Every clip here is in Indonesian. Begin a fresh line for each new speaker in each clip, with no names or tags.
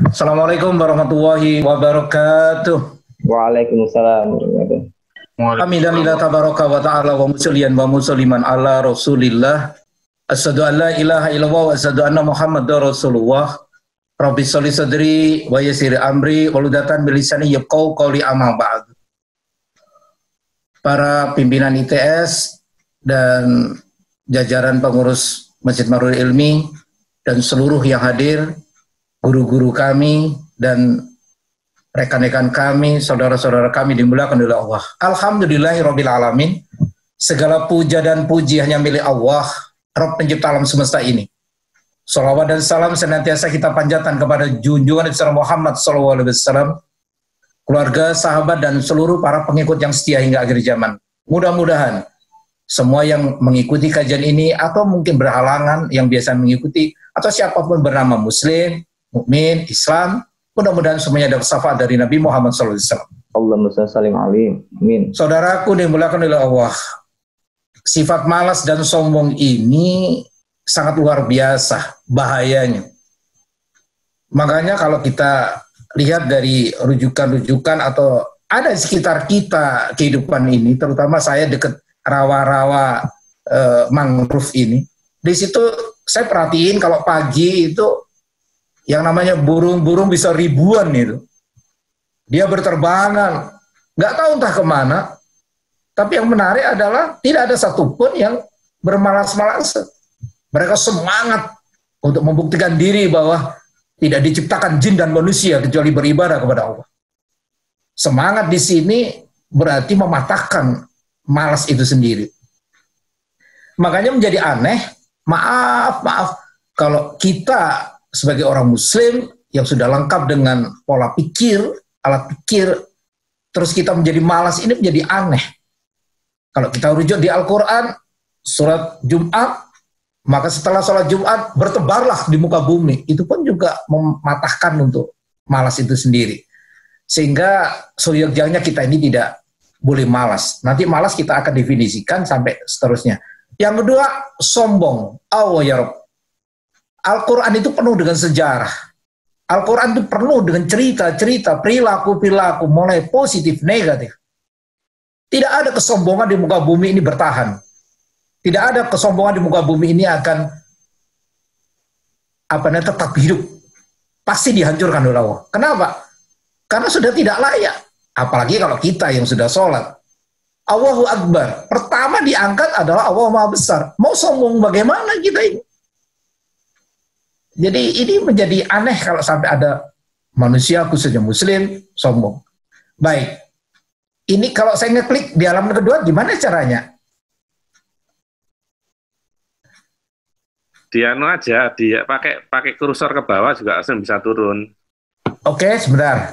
Assalamualaikum warahmatullahi wabarakatuh.
Waalaikumsalam warahmatullahi wabarakatuh.
Hamidalillah tabaraka wa ta'ala wa musalliyan wa musalliman ala rasulillah. Asyhadu an la ilaha illallah wa asyhadu anna muhammadar rasulullah. Rabbi sholli sadri wa yassir amri waludatan bilisani yafqahu qawli amma ba'd. Para pimpinan ITS dan jajaran pengurus Masjid Marul Ilmi dan seluruh yang hadir, guru-guru kami dan rekan-rekan kami, saudara-saudara kami dimuliakan oleh Allah. Alhamdulillahirabbil alamin. Segala puja dan puji hanya milik Allah, Rabb pencipta alam semesta ini. Shalawat dan salam senantiasa kita panjatkan kepada junjungan besar Muhammad SAW, keluarga, sahabat dan seluruh para pengikut yang setia hingga akhir zaman. Mudah-mudahan semua yang mengikuti kajian ini atau mungkin berhalangan yang biasa mengikuti atau siapapun bernama Muslim, mukmin, Islam, mudah-mudahan semuanya dapat syafaat dari Nabi Muhammad SAW.
Allahumma shalli alaihi. Amin.
Saudaraku dimuliakan oleh Allah, sifat malas dan sombong ini sangat luar biasa bahayanya. Makanya kalau kita lihat dari rujukan-rujukan atau ada di sekitar kita kehidupan ini, terutama saya dekat rawa-rawa mangrove ini, di situ saya perhatiin kalau pagi itu yang namanya burung-burung bisa ribuan itu. Dia berterbangan, nggak tahu entah kemana. Tapi yang menarik adalah tidak ada satupun yang bermalas-malasan. Mereka semangat untuk membuktikan diri bahwa tidak diciptakan jin dan manusia kecuali beribadah kepada Allah. Semangat di sini berarti mematahkan malas itu sendiri. Makanya menjadi aneh, maaf, kalau kita sebagai orang Muslim yang sudah lengkap dengan pola pikir, alat pikir, terus kita menjadi malas, ini menjadi aneh. Kalau kita rujuk di Al-Quran, surat Jumat, maka setelah sholat Jumat, bertebarlah di muka bumi. Itu pun juga mematahkan untuk malas itu sendiri. Sehingga seyogyanya kita ini tidak boleh malas. Nanti malas kita akan definisikan sampai seterusnya. Yang kedua, sombong. Allah ya Rabb. Al-Quran itu penuh dengan sejarah. Al-Quran itu penuh dengan cerita-cerita, perilaku-perilaku, mulai positif, negatif. Tidak ada kesombongan di muka bumi ini bertahan. Tidak ada kesombongan di muka bumi ini akan tetap hidup. Pasti dihancurkan oleh Allah. Kenapa? Karena sudah tidak layak. Apalagi kalau kita yang sudah sholat. Allahu Akbar. Pertama diangkat adalah Allah Maha Besar. Mau sombong bagaimana kita ini? Jadi ini menjadi aneh kalau sampai ada manusia khususnya Muslim sombong. Baik, ini kalau saya ngeklik di halaman kedua gimana caranya?
Dianu aja, dia pakai kursor ke bawah juga langsung bisa turun.
Oke, sebentar.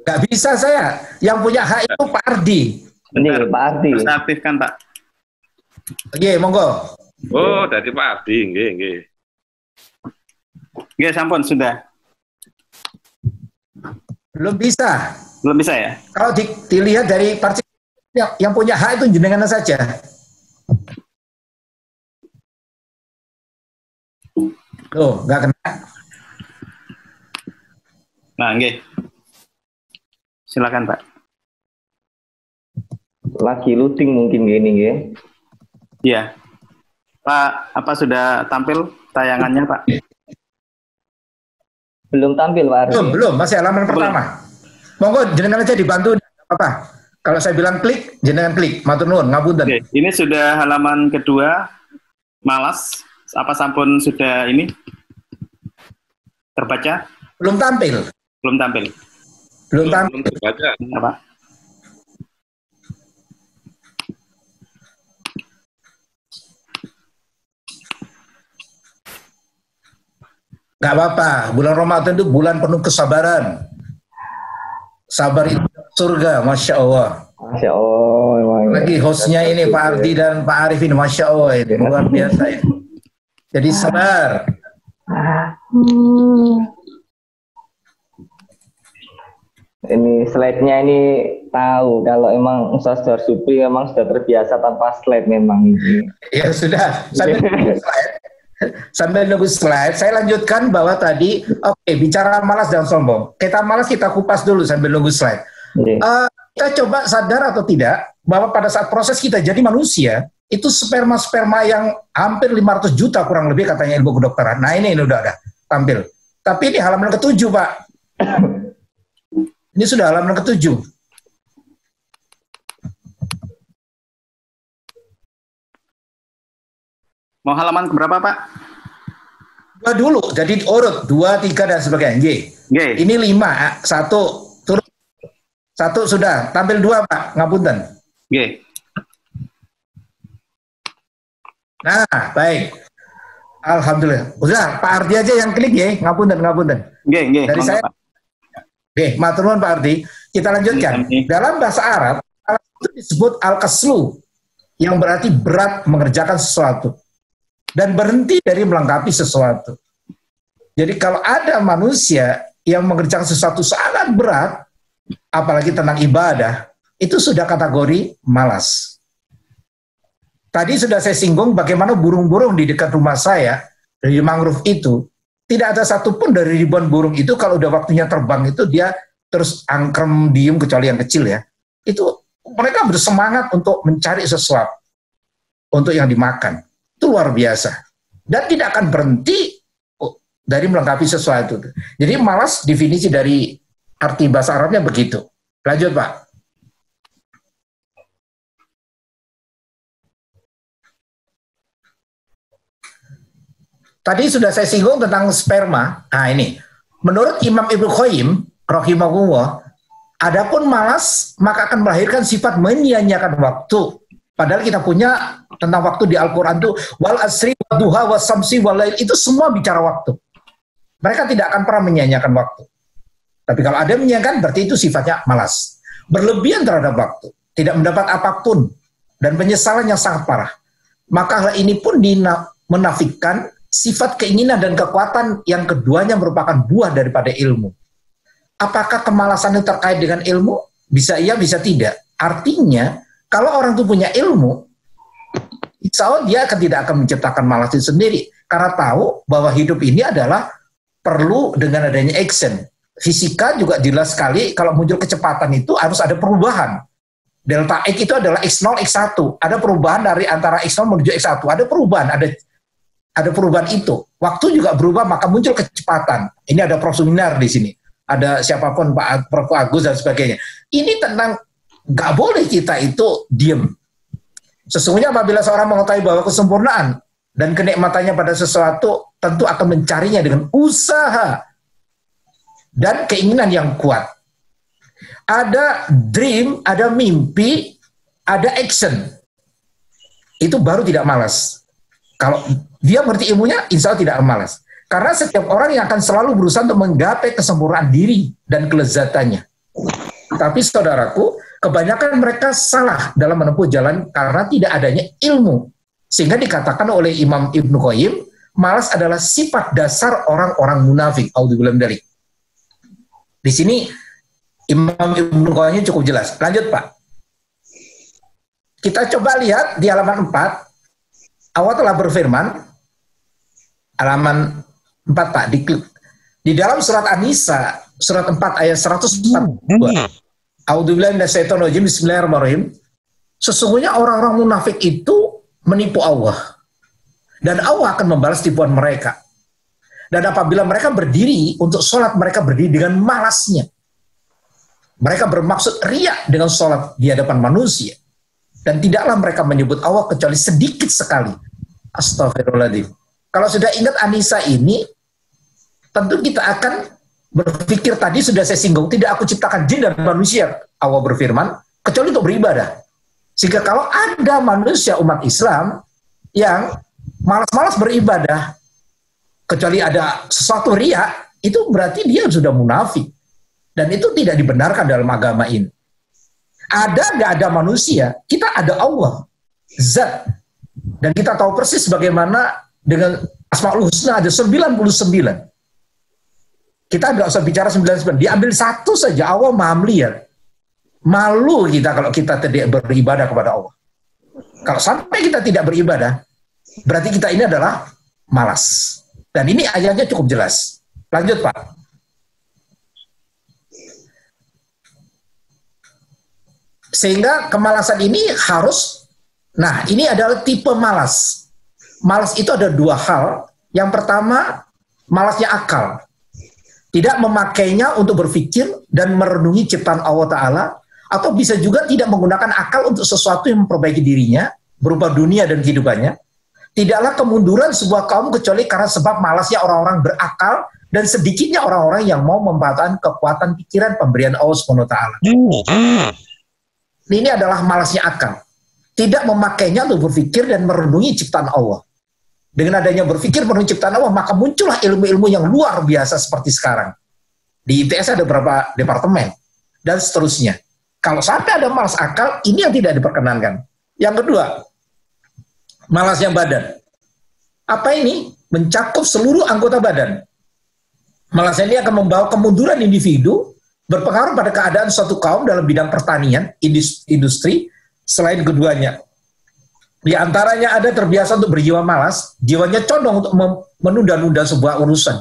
Gak bisa saya. Yang punya hak itu Pak Ardi.
Benar, Pak Ardi.
Harus aktifkan, Pak.
Oke, monggo.
Oh, dari Pak Ardi, nggih.
Nggih, sampun sudah.
Belum bisa.
Belum bisa ya?
Kalau dilihat dari partisipasi yang punya hak itu jenengan saja. Loh, nggak kena.
Nah, nggih. Silakan, Pak.
Lagi looting mungkin gini ya.
Iya. Pak, apa sudah tampil tayangannya, Pak?
Belum tampil Pak Ardi.
Belum, masih halaman pertama. Monggo jenengan aja dibantu apa? Kalau saya bilang klik, jenengan klik. Matur nuwun, ngapunten.
Oke, ini sudah halaman kedua. Malas. Apa sampun sudah ini terbaca?
Belum tampil.
Belum tampil.
Belum tampil.
Terbaca.
Apa?
Gak apa-apa, bulan Ramadan itu bulan penuh kesabaran. Sabar itu surga, Masya Allah.
Masya Allah.
Lagi hostnya ini Pak Ardi dan Pak Arif ini, Masya Allah, ini luar biasa ini. Jadi sabar.
Ini slide-nya ini tahu kalau emang Ustaz Supri memang sudah terbiasa tanpa slide memang ini.
Ya sudah, saya slide. sambil nunggu slide, saya lanjutkan bahwa tadi, bicara malas dan sombong. Kita malas kita kupas dulu sambil nunggu slide. Kita coba sadar atau tidak bahwa pada saat proses kita jadi manusia, itu sperma-sperma yang hampir 500 juta kurang lebih katanya ilmu kedokteran. Nah ini udah ada tampil. Tapi ini halaman ke-7, Pak. Ini sudah halaman ke-7.
Mau halaman keberapa, Pak?
2 dulu, jadi urut 2, 3 dan sebagainya.
G.
Ini 5, 1 turun. 1 sudah, tampil 2, Pak. Ngapunten.
G.
Nah, baik. Alhamdulillah. Udah, Pak Ardi aja yang klik ya. Ngapunten.
G.
Dari saya.
Pak.
Oke, matur nuwun Pak Ardi. Kita lanjutkan. Dalam bahasa Arab, itu disebut al-kaslu, yang berarti berat mengerjakan sesuatu dan berhenti dari melengkapi sesuatu. Jadi kalau ada manusia yang mengerjakan sesuatu sangat berat, apalagi tentang ibadah, itu sudah kategori malas. Tadi sudah saya singgung bagaimana burung-burung di dekat rumah saya, dari mangrove itu, tidak ada satupun dari ribuan burung itu kalau udah waktunya terbang itu dia terus angkrem, diem, kecuali yang kecil ya. Itu mereka bersemangat untuk mencari sesuatu untuk yang dimakan. Itu luar biasa. Dan tidak akan berhenti dari melengkapi sesuatu. Jadi malas definisi dari arti bahasa Arabnya begitu. Lanjut, Pak. Tadi sudah saya singgung tentang sperma. Nah ini, menurut Imam Ibnu Qayyim, rahimahullah, adapun malas maka akan melahirkan sifat menyia-nyiakan waktu. Padahal kita punya tentang waktu di Al-Quran itu wal asri, wal duha, wal samsi, wal lail, itu semua bicara waktu. Mereka tidak akan pernah menyia-nyiakan waktu. Tapi kalau ada menyia-nyiakan, berarti itu sifatnya malas. Berlebihan terhadap waktu, tidak mendapat apapun, dan penyesalan yang sangat parah. Maka hal ini pun menafikan sifat keinginan dan kekuatan yang keduanya merupakan buah daripada ilmu. Apakah kemalasan itu terkait dengan ilmu? Bisa iya, bisa tidak. Artinya, kalau orang itu punya ilmu, insya Allah dia tidak akan menciptakan malas itu sendiri. Karena tahu bahwa hidup ini adalah perlu dengan adanya action. Fisika juga jelas sekali, kalau muncul kecepatan itu harus ada perubahan. Delta X itu adalah X0, X1. Ada perubahan dari antara X0 menuju X1. Ada perubahan, ada perubahan itu. Waktu juga berubah, maka muncul kecepatan. Ini ada Prof. Suminar di sini. Ada siapapun, Pak Prof. Agus dan sebagainya. Ini tentang nggak boleh kita itu diem. Sesungguhnya apabila seorang mengetahui bahwa kesempurnaan dan kenikmatannya pada sesuatu, tentu akan mencarinya dengan usaha dan keinginan yang kuat. Ada dream, ada mimpi, ada action. Itu baru tidak malas. Kalau dia mengerti ilmunya, insya Allah tidak malas. Karena setiap orang yang akan selalu berusaha untuk menggapai kesempurnaan diri dan kelezatannya. Tapi saudaraku, kebanyakan mereka salah dalam menempuh jalan karena tidak adanya ilmu. Sehingga dikatakan oleh Imam Ibnu Qayyim, malas adalah sifat dasar orang-orang munafik. Auzubillahi min dzalik. Di sini Imam Ibnu Qayyim cukup jelas. Lanjut, Pak. Kita coba lihat di halaman 4. Allah telah berfirman, halaman 4, Pak, di dalam surat An-Nisa, surat 4 ayat 142. A'udzubillahi minasyaitonir rajim, bismillahirrahmanirrahim. Sesungguhnya orang-orang munafik itu menipu Allah. Dan Allah akan membalas tipuan mereka. Dan apabila mereka berdiri untuk sholat, mereka berdiri dengan malasnya. Mereka bermaksud riya dengan sholat di hadapan manusia. Dan tidaklah mereka menyebut Allah kecuali sedikit sekali. Astagfirullahaladzim. Kalau sudah ingat An-Nisa ini, tentu kita akan berpikir tadi sudah saya singgung, tidak aku ciptakan jin dan manusia, Allah berfirman, kecuali untuk beribadah. Sehingga kalau ada manusia umat Islam yang malas-malas beribadah, kecuali ada sesuatu riya, itu berarti dia sudah munafik. Dan itu tidak dibenarkan dalam agama ini. Ada nggak ada manusia, kita ada Allah, zat. Dan kita tahu persis bagaimana dengan Asmaul Husna ada 99. Kita nggak usah bicara 99, diambil satu saja, Allah maha melihat. Malu kita kalau kita tidak beribadah kepada Allah. Kalau sampai kita tidak beribadah, berarti kita ini adalah malas. Dan ini ayatnya cukup jelas. Lanjut Pak. Sehingga kemalasan ini harus, nah ini adalah tipe malas. Malas itu ada dua hal. Yang pertama, malasnya akal. Tidak memakainya untuk berpikir dan merenungi ciptaan Allah Ta'ala, atau bisa juga tidak menggunakan akal untuk sesuatu yang memperbaiki dirinya, berupa dunia dan kehidupannya. Tidaklah kemunduran sebuah kaum kecuali karena sebab malasnya orang-orang berakal dan sedikitnya orang-orang yang mau memanfaatkan kekuatan pikiran pemberian Allah SWT. Ini adalah malasnya akal. Tidak memakainya untuk berpikir dan merenungi ciptaan Allah. Dengan adanya berpikir merenungi ciptaan Allah, maka muncullah ilmu-ilmu yang luar biasa seperti sekarang. Di ITS ada beberapa departemen, dan seterusnya. Kalau sampai ada malas akal, ini yang tidak diperkenankan. Yang kedua, malasnya badan. Apa ini? Mencakup seluruh anggota badan. Malasnya ini akan membawa kemunduran individu, berpengaruh pada keadaan suatu kaum dalam bidang pertanian, industri, selain keduanya. Di antaranya ada terbiasa untuk berjiwa malas, jiwanya condong untuk menunda-nunda sebuah urusan.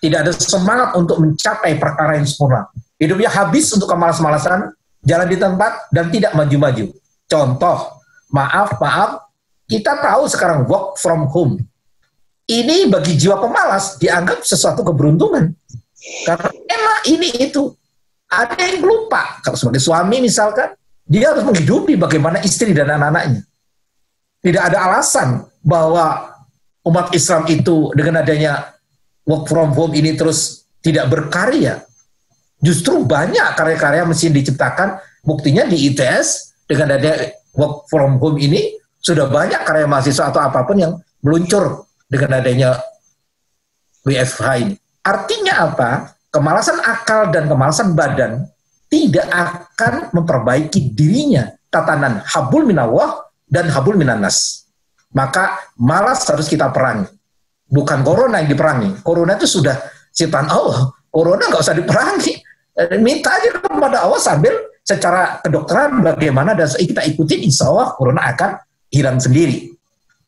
Tidak ada semangat untuk mencapai perkara yang sempurna. Hidupnya habis untuk kemalas-malasan, jalan di tempat, dan tidak maju-maju. Contoh, maaf, kita tahu sekarang work from home. Ini bagi jiwa pemalas dianggap sesuatu keberuntungan. Karena enak ini itu. Ada yang lupa. Kalau sebagai suami misalkan, dia harus menghidupi bagaimana istri dan anak-anaknya. Tidak ada alasan bahwa umat Islam itu dengan adanya work from home ini terus tidak berkarya. Justru banyak karya-karya mesti diciptakan. Buktinya di ITS dengan adanya work from home ini sudah banyak karya mahasiswa atau apapun yang meluncur dengan adanya WFH ini. Artinya apa? Kemalasan akal dan kemalasan badan tidak akan memperbaiki dirinya. Tatanan habul minallah dan habul minanas. Maka malas harus kita perangi. Bukan corona yang diperangi. Corona itu sudah ciptaan Allah. Corona nggak usah diperangi. Minta aja kepada Allah sambil secara kedokteran bagaimana dan kita ikutin, insya Allah corona akan hilang sendiri.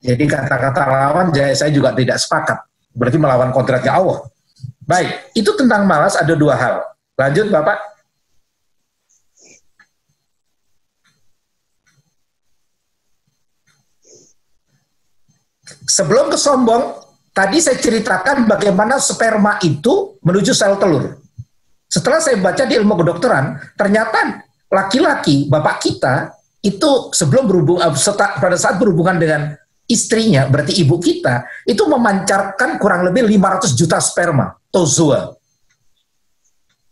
Jadi kata-kata lawan saya juga tidak sepakat. Berarti melawan kodratnya Allah. Baik, itu tentang malas ada dua hal. Lanjut Bapak. Sebelum ke sombong, tadi saya ceritakan bagaimana sperma itu menuju sel telur. Setelah saya baca di ilmu kedokteran, ternyata laki-laki, bapak kita, itu sebelum pada saat berhubungan dengan istrinya, berarti ibu kita, itu memancarkan kurang lebih 500 juta sperma, tozoa.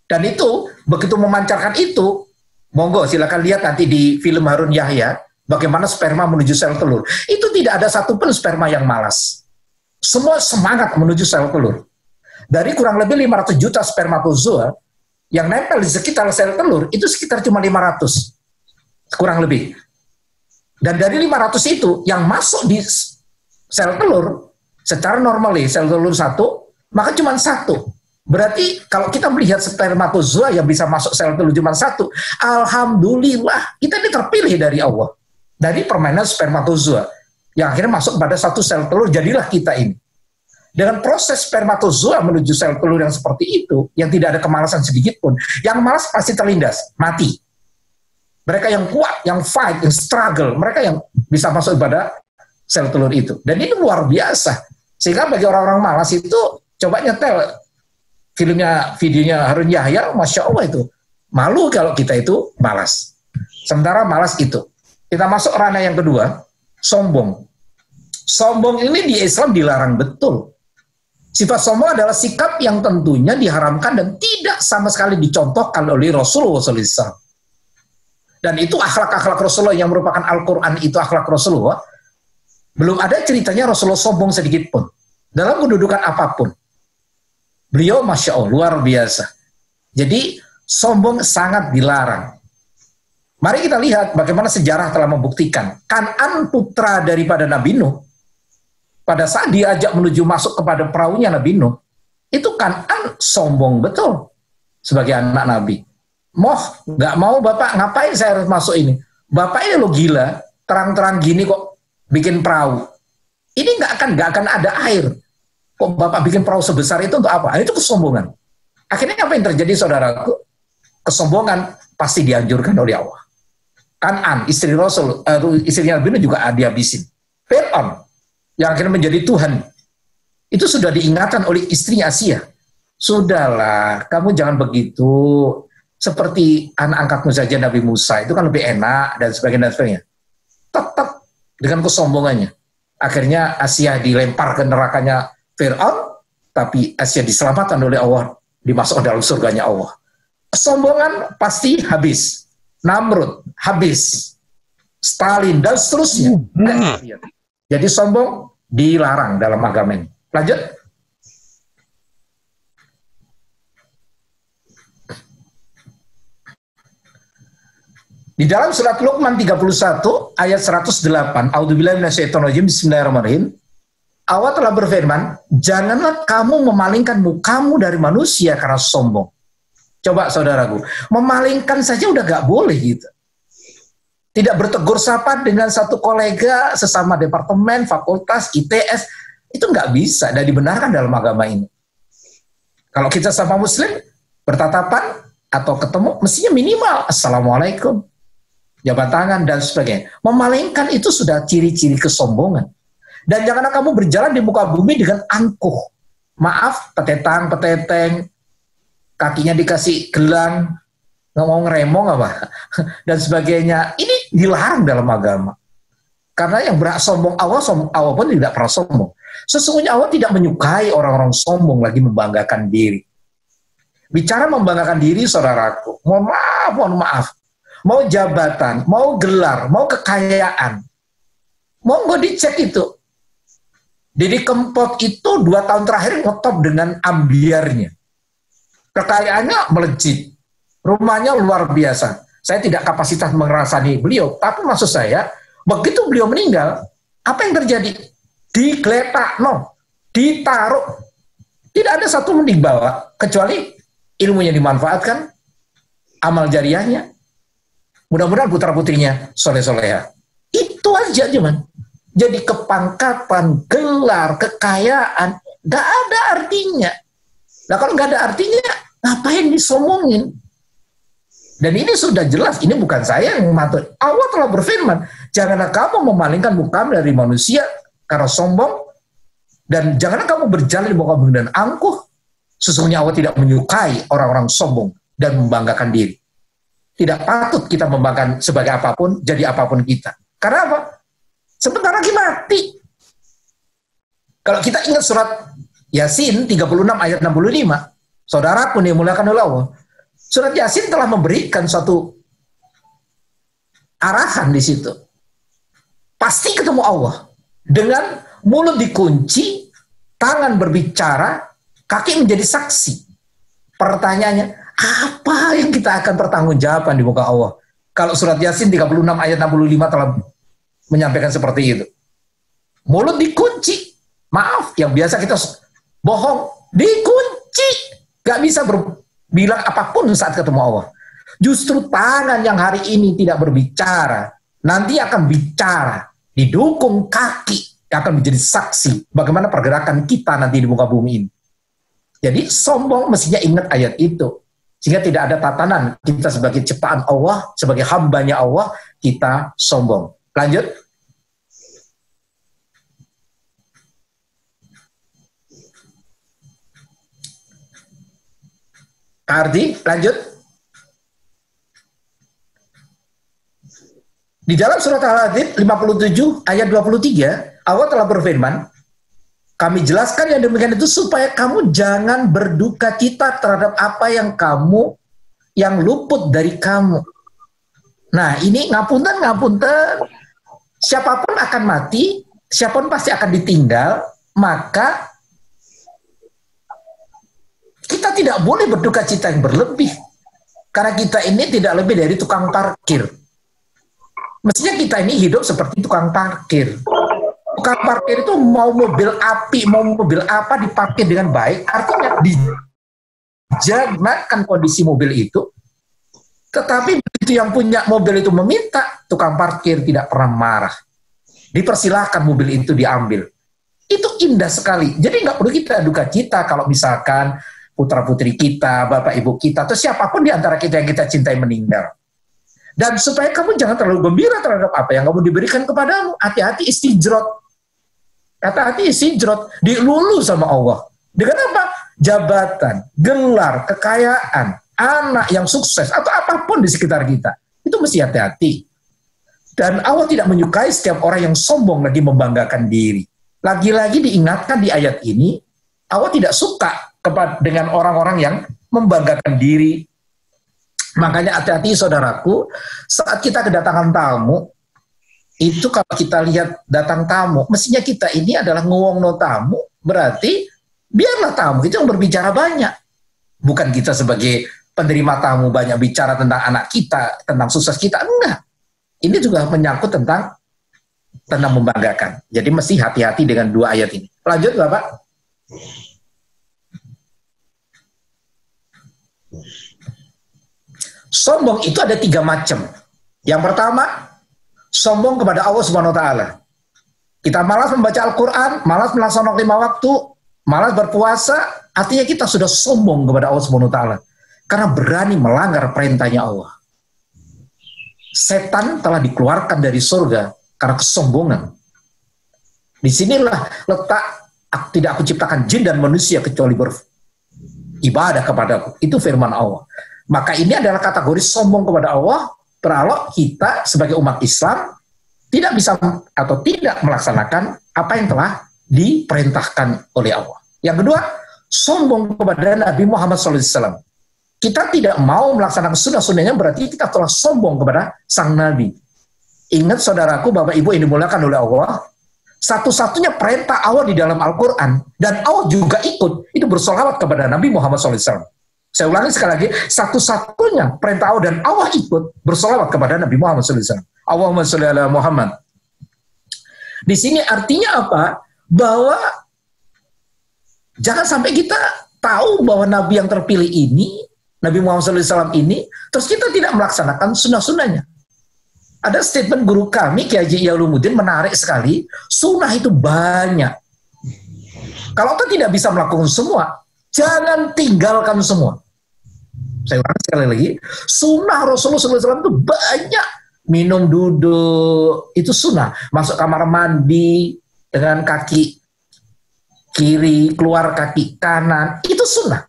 Dan itu, begitu memancarkan itu, monggo silakan lihat nanti di film Harun Yahya, bagaimana sperma menuju sel telur. Itu tidak ada satupun sperma yang malas. Semua semangat menuju sel telur. Dari kurang lebih 500 juta spermatozoa, yang nempel di sekitar sel telur, itu sekitar cuma 500. Kurang lebih. Dan dari 500 itu, yang masuk di sel telur, secara normal sel telur satu, maka cuma satu. Berarti kalau kita melihat spermatozoa yang bisa masuk sel telur cuma satu, alhamdulillah, kita ini terpilih dari Allah. Dari permainan spermatozoa, yang akhirnya masuk pada satu sel telur, jadilah kita ini. Dengan proses spermatozoa menuju sel telur yang seperti itu, yang tidak ada kemalasan sedikit pun, yang malas pasti terlindas, mati. Mereka yang kuat, yang fight, yang struggle, mereka yang bisa masuk pada sel telur itu. Dan ini luar biasa. Sehingga bagi orang-orang malas itu, coba nyetel videonya Harun Yahya, Masya Allah itu. Malu kalau kita itu malas. Sementara malas itu. Kita masuk ranah yang kedua, sombong. Sombong ini di Islam dilarang betul. Sifat sombong adalah sikap yang tentunya diharamkan dan tidak sama sekali dicontohkan oleh Rasulullah SAW. Dan itu akhlak-akhlak Rasulullah yang merupakan Al-Quran, itu akhlak Rasulullah. Belum ada ceritanya Rasulullah sombong sedikit pun. Dalam kedudukan apapun. Beliau Masya Allah, luar biasa. Jadi sombong sangat dilarang. Mari kita lihat bagaimana sejarah telah membuktikan. Kan'an putra daripada Nabi Nuh, pada saat diajak menuju masuk kepada perahunya Nabi Nuh, itu Kan'an sombong betul sebagai anak Nabi. Nggak mau Bapak, ngapain saya harus masuk ini? Bapak ini lo gila, terang-terang gini kok bikin perahu. Ini nggak akan ada air. Kok Bapak bikin perahu sebesar itu untuk apa? Itu kesombongan. Akhirnya apa yang terjadi, saudaraku? Kesombongan pasti dianjurkan oleh Allah. Kanan, istri Rasul, istrinya Nabi juga dihabisin. Fir'aun, yang akhirnya menjadi Tuhan, itu sudah diingatkan oleh istrinya Asia. Sudahlah, kamu jangan begitu. Seperti anak angkatmu saja Nabi Musa, itu kan lebih enak, dan sebagainya. Tetap dengan kesombongannya. Akhirnya Asia dilempar ke nerakanya Fir'aun, tapi Asia diselamatkan oleh Allah, dimasukkan dalam surganya Allah. Kesombongan pasti habis. Namrud habis. Stalin dan seterusnya. Jadi sombong dilarang dalam agama ini. Lanjut. Di dalam surat Luqman 31 ayat 108, A'udzubillahi minasyaitonirrajim, bismillahirrahmanirrahim. Allah telah berfirman, janganlah kamu memalingkan mukamu dari manusia karena sombong. Coba saudaraku, memalingkan saja udah gak boleh gitu. Tidak bertegur sapa dengan satu kolega sesama departemen, fakultas, ITS, itu nggak bisa dan dibenarkan dalam agama ini. Kalau kita sama muslim, bertatapan atau ketemu, mestinya minimal, assalamualaikum, jabat tangan, dan sebagainya. Memalingkan itu sudah ciri-ciri kesombongan. Dan janganlah kamu berjalan di muka bumi dengan angkuh. Maaf, petetang-peteteng, kakinya dikasih gelang, ngomong remong apa, dan sebagainya. Ini dilarang dalam agama. Karena yang berak sombong Allah pun tidak pernah sombong. Sesungguhnya Allah tidak menyukai orang-orang sombong lagi membanggakan diri. Bicara membanggakan diri, saudaraku, mohon maaf. Mau jabatan, mau gelar, mau kekayaan, mau nggak dicek itu. Didi Kempot itu 2 tahun terakhir ngetop dengan ambiarnya. Kekayaannya melejit, rumahnya luar biasa. Saya tidak kapasitas mengerasani beliau, tapi maksud saya, begitu beliau meninggal, apa yang terjadi? Digeletak, ditaruh. Tidak ada satu yang dibawa, kecuali ilmunya dimanfaatkan, amal jariahnya. Mudah-mudahan putra-putrinya soleh-soleha. Itu aja cuman. Jadi kepangkatan, gelar, kekayaan, gak ada artinya. Nah kalau gak ada artinya, ngapain disomongin? Dan ini sudah jelas, ini bukan saya yang matur. Allah telah berfirman, janganlah kamu memalingkan mukamu dari manusia karena sombong, dan janganlah kamu berjalan di muka bumi dan angkuh. Sesungguhnya Allah tidak menyukai orang-orang sombong dan membanggakan diri. Tidak patut kita membanggakan sebagai apapun, jadi apapun kita. Karena apa? Sebentar lagi mati. Kalau kita ingat surat Yasin 36 ayat 65, saudara pun dimuliakan oleh Allah. Surat Yasin telah memberikan suatu arahan di situ. Pasti ketemu Allah. Dengan mulut dikunci, tangan berbicara, kaki menjadi saksi. Pertanyaannya, apa yang kita akan pertanggungjawaban di muka Allah? Kalau surat Yasin 36 ayat 65 telah menyampaikan seperti itu. Mulut dikunci. Maaf, yang biasa kita bohong, dikunci. Gak bisa bilang apapun saat ketemu Allah. Justru tangan yang hari ini tidak berbicara, nanti akan bicara. Didukung kaki, akan menjadi saksi bagaimana pergerakan kita nanti di muka bumi ini. Jadi sombong mestinya ingat ayat itu. Sehingga tidak ada tatanan kita sebagai ciptaan Allah, sebagai hambanya Allah, kita sombong. Lanjut. Arti, lanjut. Di dalam surat Al-Hadid 57 ayat 23, Allah telah berfirman, kami jelaskan yang demikian itu supaya kamu jangan berduka cita terhadap apa yang luput dari kamu. Nah ini ngapunten, siapapun akan mati, siapapun pasti akan ditinggal, maka kita tidak boleh berduka cita yang berlebih. Karena kita ini tidak lebih dari tukang parkir. Mestinya kita ini hidup seperti tukang parkir. Tukang parkir itu mau mobil api, mau mobil apa diparkir dengan baik, artinya dijaga kondisi mobil itu. Tetapi begitu yang punya mobil itu meminta, tukang parkir tidak pernah marah. Dipersilahkan mobil itu diambil. itu indah sekali. Jadi nggak perlu kita duka cita kalau misalkan putra-putri kita, bapak ibu kita, atau siapapun di antara kita yang kita cintai meninggal. Dan supaya kamu jangan terlalu gembira terhadap apa yang kamu diberikan kepadamu. Hati-hati istijrot. Hati-hati istijrot. Dilulu sama Allah. Dengan apa? Jabatan, gelar, kekayaan, anak yang sukses, atau apapun di sekitar kita. Itu mesti hati-hati. Dan Allah tidak menyukai setiap orang yang sombong lagi membanggakan diri. Lagi-lagi diingatkan di ayat ini, Allah tidak suka dengan orang-orang yang membanggakan diri. Makanya hati-hati saudaraku, saat kita kedatangan tamu, itu kalau kita lihat datang tamu, mestinya kita ini adalah ngewongno tamu, berarti biarlah tamu itu yang berbicara banyak. Bukan kita sebagai penerima tamu banyak bicara tentang anak kita, tentang sukses kita, enggak. Ini juga menyangkut tentang membanggakan. Jadi mesti hati-hati dengan dua ayat ini. Lanjut Bapak. Sombong itu ada 3 macam. Yang pertama, sombong kepada Allah Subhanahu wa taala. Kita malas membaca Al-Qur'an, malas melaksanakan 5 waktu, malas berpuasa, artinya kita sudah sombong kepada Allah Subhanahu wa taala karena berani melanggar perintahnya Allah. Setan telah dikeluarkan dari surga karena kesombongan. Disinilah letak tidak aku ciptakan jin dan manusia kecuali beribadah kepadaku. Itu firman Allah. Maka ini adalah kategori sombong kepada Allah, kalau kita sebagai umat Islam tidak bisa atau tidak melaksanakan apa yang telah diperintahkan oleh Allah. Yang kedua, sombong kepada Nabi Muhammad SAW. Kita tidak mau melaksanakan sunnah-sunnahnya, berarti kita telah sombong kepada sang Nabi. Ingat saudaraku, Bapak Ibu yang dimuliakan oleh Allah, satu-satunya perintah Allah di dalam Al-Quran, dan Allah juga ikut, itu bersolawat kepada Nabi Muhammad SAW. Saya ulangi sekali lagi, satu-satunya perintah Allah dan Allah ikut bersolawat kepada Nabi Muhammad SAW. Allahumma sholli ala Muhammad. Di sini artinya apa? Bahwa jangan sampai kita tahu bahwa Nabi yang terpilih ini, Nabi Muhammad SAW ini, terus kita tidak melaksanakan sunnah-sunnahnya. Ada statement guru kami, Kiai Haji Iyaulumuddin, menarik sekali, sunnah itu banyak. Kalau kita tidak bisa melakukan semua, jangan tinggalkan semua. Saya ulangi sekali lagi, sunnah Rasulullah SAW itu banyak. Minum, duduk, itu sunnah. Masuk kamar mandi dengan kaki kiri, keluar kaki kanan, itu sunnah.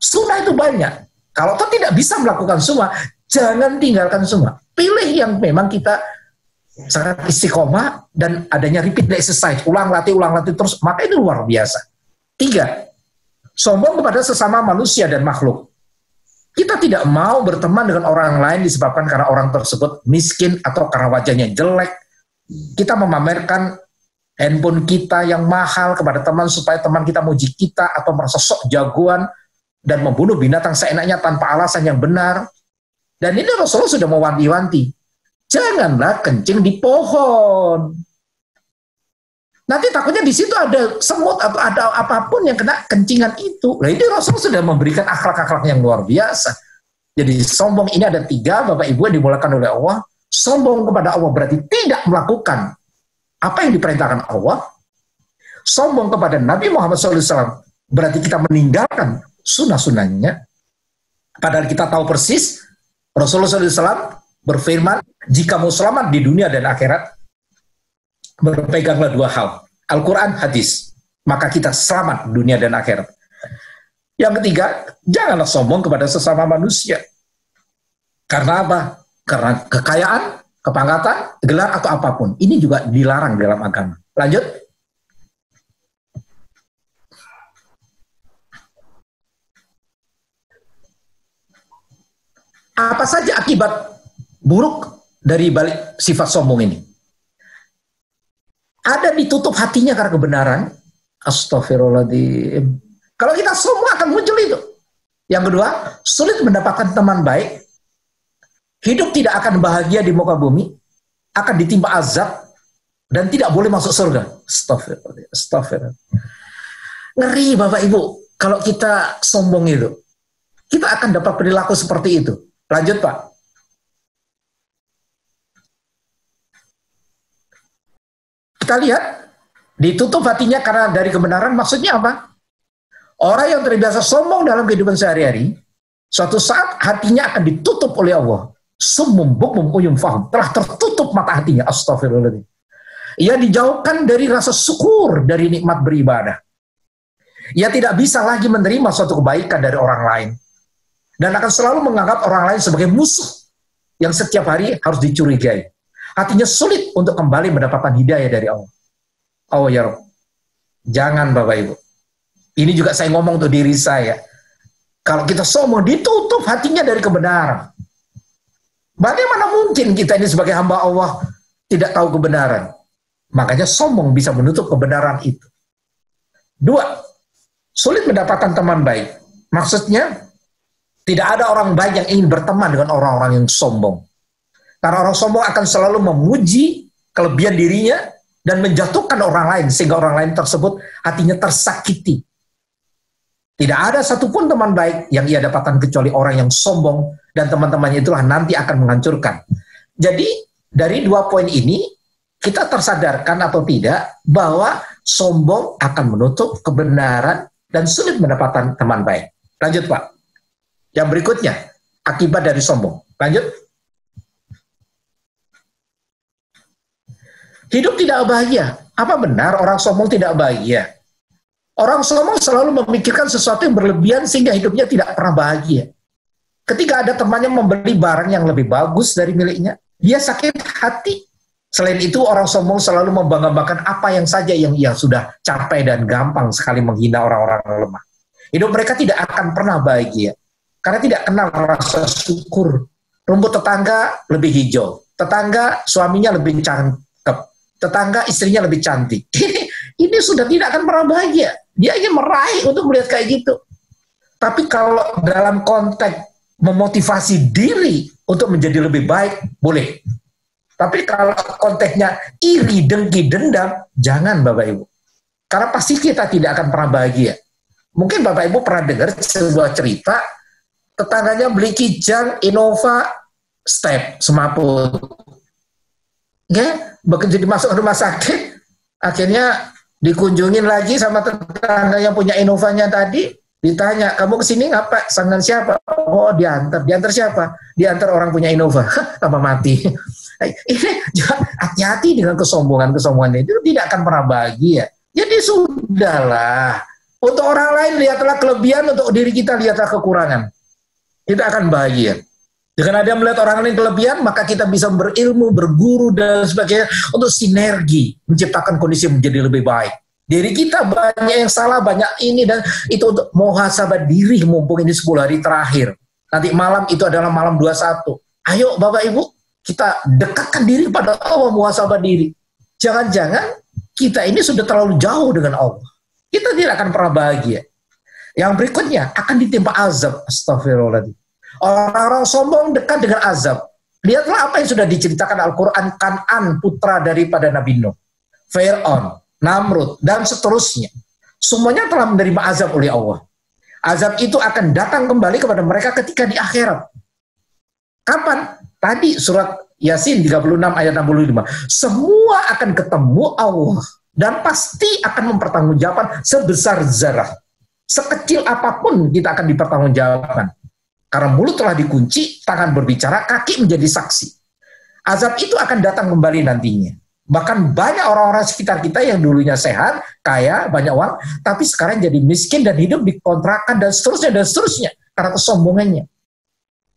Sunnah itu banyak. Kalau kita tidak bisa melakukan semua, jangan tinggalkan semua. Pilih yang memang kita sangat istiqomah dan adanya repeat exercise, ulang latih terus, maka itu luar biasa. 3, sombong kepada sesama manusia dan makhluk. Kita tidak mau berteman dengan orang lain disebabkan karena orang tersebut miskin atau karena wajahnya jelek. Kita memamerkan handphone kita yang mahal kepada teman supaya teman kita muji kita atau merasa sok jagoan dan membunuh binatang seenaknya tanpa alasan yang benar. Dan ini Rasulullah sudah mewanti-wanti. Janganlah kencing di pohon. Nanti takutnya di situ ada semut atau ada apapun yang kena kencingan itu. Nah, ini Rasul sudah memberikan akhlak-akhlak yang luar biasa. Jadi sombong ini ada 3, Bapak Ibu yang dimulakan oleh Allah. Sombong kepada Allah berarti tidak melakukan apa yang diperintahkan Allah. Sombong kepada Nabi Muhammad SAW berarti kita meninggalkan sunnah-sunnahnya. Padahal kita tahu persis Rasulullah SAW berfirman, jika mau selamat di dunia dan akhirat, berpeganglah 2 hal, Al-Quran, hadis, maka kita selamat dunia dan akhirat. Yang ketiga, janganlah sombong kepada sesama manusia. Karena apa? Karena kekayaan, kepangkatan, gelar atau apapun. Ini juga dilarang dalam agama. Lanjut. Apa saja akibat buruk dari balik sifat sombong ini? Ada ditutup hatinya karena kebenaran. Astagfirullahaladzim. Kalau kita sombong akan muncul itu. Yang kedua, sulit mendapatkan teman baik. Hidup tidak akan bahagia di muka bumi. Akan ditimpa azab. Dan tidak boleh masuk surga. Astagfirullah. Ngeri Bapak Ibu. Kalau kita sombong itu. Kita akan dapat perilaku seperti itu. Lanjut Pak. Kita lihat Ditutup hatinya karena dari kebenaran, maksudnya apa? Orang yang terbiasa sombong dalam kehidupan sehari-hari, suatu saat hatinya akan ditutup oleh Allah. Summum bukmum uyum fahum, telah tertutup mata hatinya. Astagfirullahaladzim. Ia dijauhkan dari rasa syukur dari nikmat beribadah. Ia tidak bisa lagi menerima suatu kebaikan dari orang lain. Dan akan selalu menganggap orang lain sebagai musuh yang setiap hari harus dicurigai. Hatinya sulit untuk kembali mendapatkan hidayah dari Allah. Oh ya Rabb, jangan Bapak Ibu. Ini juga saya ngomong untuk diri saya. Kalau kita sombong, ditutup hatinya dari kebenaran. Bagaimana mungkin kita ini sebagai hamba Allah tidak tahu kebenaran? Makanya sombong bisa menutup kebenaran itu. 2, sulit mendapatkan teman baik. Maksudnya, tidak ada orang baik yang ingin berteman dengan orang-orang yang sombong. Karena orang sombong akan selalu memuji kelebihan dirinya dan menjatuhkan orang lain, sehingga orang lain tersebut hatinya tersakiti. Tidak ada satupun teman baik yang ia dapatkan kecuali orang yang sombong, dan teman-temannya itulah nanti akan menghancurkan. Jadi, dari 2 poin ini, kita tersadarkan atau tidak bahwa sombong akan menutup kebenaran dan sulit mendapatkan teman baik. Lanjut Pak. Yang berikutnya, akibat dari sombong. Lanjut. Hidup tidak bahagia. Apa benar orang sombong tidak bahagia? Orang sombong selalu memikirkan sesuatu yang berlebihan sehingga hidupnya tidak pernah bahagia. Ketika ada temannya membeli barang yang lebih bagus dari miliknya, dia sakit hati. Selain itu, orang sombong selalu membanggakan apa yang saja yang ia sudah capai dan gampang sekali menghina orang-orang lemah. Hidup mereka tidak akan pernah bahagia karena tidak kenal rasa syukur. Rumput tetangga lebih hijau, tetangga suaminya lebih cakep, tetangga istrinya lebih cantik. Ini sudah tidak akan pernah bahagia. Dia ingin meraih untuk melihat kayak gitu. Tapi kalau dalam konteks memotivasi diri untuk menjadi lebih baik, boleh. Tapi kalau konteksnya iri, dengki, dendam, jangan Bapak Ibu. Karena pasti kita tidak akan pernah bahagia. Mungkin Bapak Ibu pernah dengar sebuah cerita, tetangganya beli Kijang, Innova, Step, semaput. Begitu dimasuk ke rumah sakit, akhirnya dikunjungin lagi sama tetangga yang punya Innovanya tadi, ditanya, kamu kesini ngapa? Dengan siapa? Oh, diantar. Diantar siapa? Diantar orang punya Innova. Apa mati? Ini hati-hati dengan kesombongan itu tidak akan pernah bahagia. Jadi sudahlah. Untuk orang lain lihatlah kelebihan, untuk diri kita lihatlah kekurangan. Kita akan bahagia. Dengan ada melihat orang lain kelebihan, maka kita bisa berilmu, berguru, dan sebagainya untuk sinergi, menciptakan kondisi yang menjadi lebih baik. Diri kita banyak yang salah, banyak ini dan itu, untuk muhasabah diri mumpung ini 10 hari terakhir. Nanti malam itu adalah malam 21. Ayo Bapak Ibu, kita dekatkan diri pada Allah, muhasabah diri. Jangan-jangan kita ini sudah terlalu jauh dengan Allah. Kita tidak akan pernah bahagia. Yang berikutnya akan ditimpa azab. Astagfirullahaladzim. Orang-orang sombong dekat dengan azab. Lihatlah apa yang sudah diceritakan Al-Quran. Kan'an, putra daripada Nabi Nuh, Fir'aun, Namrud, dan seterusnya. Semuanya telah menerima azab oleh Allah. Azab itu akan datang kembali kepada mereka ketika di akhirat. Kapan? Tadi surat Yasin 36 ayat 65. Semua akan ketemu Allah dan pasti akan mempertanggungjawabkan sebesar zarah. Sekecil apapun kita akan dipertanggungjawabkan. Karena mulut telah dikunci, tangan berbicara, kaki menjadi saksi. Azab itu akan datang kembali nantinya. Bahkan banyak orang-orang sekitar kita yang dulunya sehat, kaya, banyak uang, tapi sekarang jadi miskin dan hidup di kontrakan dan seterusnya karena kesombongannya.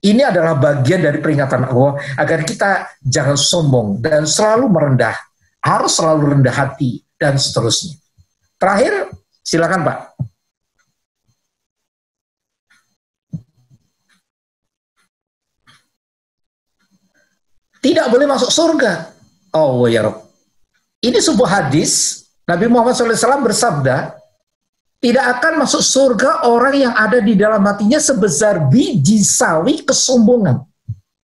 Ini adalah bagian dari peringatan Allah agar kita jangan sombong dan selalu merendah, harus selalu rendah hati dan seterusnya. Terakhir, silakan Pak. Tidak boleh masuk surga. Oh ya Rabb. Ini sebuah hadis, Nabi Muhammad SAW bersabda, tidak akan masuk surga orang yang ada di dalam hatinya sebesar biji sawi kesombongan.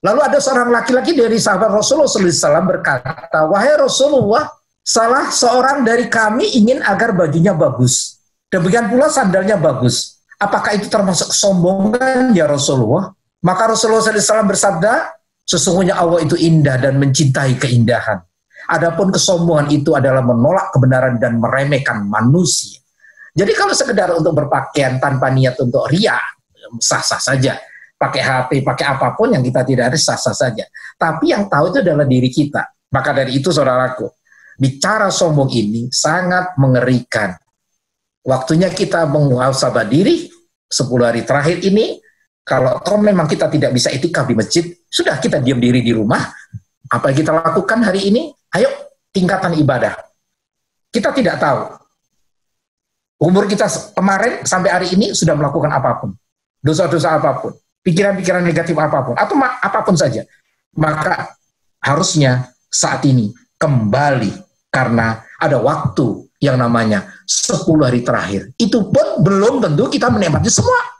Lalu ada seorang laki-laki dari sahabat Rasulullah SAW berkata, wahai Rasulullah, salah seorang dari kami ingin agar bajunya bagus. Demikian pula sandalnya bagus. Apakah itu termasuk kesombongan ya Rasulullah? Maka Rasulullah SAW bersabda, sesungguhnya Allah itu indah dan mencintai keindahan. Adapun kesombongan itu adalah menolak kebenaran dan meremehkan manusia. Jadi kalau sekedar untuk berpakaian tanpa niat untuk riya, sah-sah saja. Pakai HP, pakai apapun yang kita tidak ada, sah-sah saja. Tapi yang tahu itu adalah diri kita. Maka dari itu saudaraku, bicara sombong ini sangat mengerikan. Waktunya kita menguasabah diri 10 hari terakhir ini. Kalau memang kita tidak bisa itikaf di masjid, sudah kita diam diri di rumah. Apa yang kita lakukan hari ini? Ayo, tingkatan ibadah. Kita tidak tahu. Umur kita kemarin sampai hari ini sudah melakukan apapun. Dosa-dosa apapun. Pikiran-pikiran negatif apapun. Atau apapun saja. Maka harusnya saat ini kembali. Karena ada waktu yang namanya 10 hari terakhir. Itu pun belum tentu kita menikmati semua.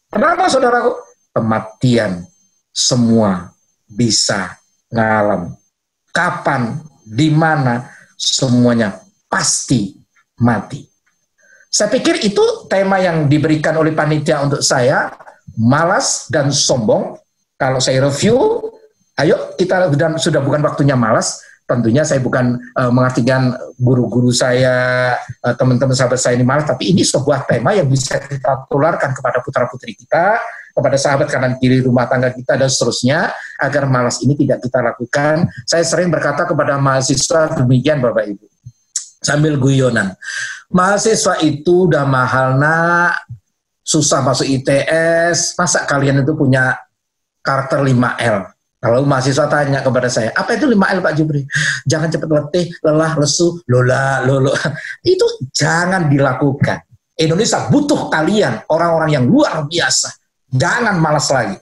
Kenapa saudaraku? Kematian semua bisa ngalam. Kapan, di mana, semuanya pasti mati. Saya pikir itu tema yang diberikan oleh panitia untuk saya, malas dan sombong. Kalau saya review, ayo kita sudah bukan waktunya malas. Tentunya saya bukan mengartikan guru-guru saya, teman-teman sahabat saya ini malas, tapi ini sebuah tema yang bisa kita tularkan kepada putra-putri kita, kepada sahabat kanan kiri rumah tangga kita, dan seterusnya, agar malas ini tidak kita lakukan. Saya sering berkata kepada mahasiswa demikian, Bapak Ibu, sambil guyonan. Mahasiswa itu udah mahal, nak, susah masuk ITS, masa kalian itu punya karakter 5L? Kalau mahasiswa tanya kepada saya, apa itu 5L Pak Jupri? Jangan cepat letih, lelah, lesu, lola, lolo. Itu jangan dilakukan. Indonesia butuh kalian, orang-orang yang luar biasa. Jangan malas lagi.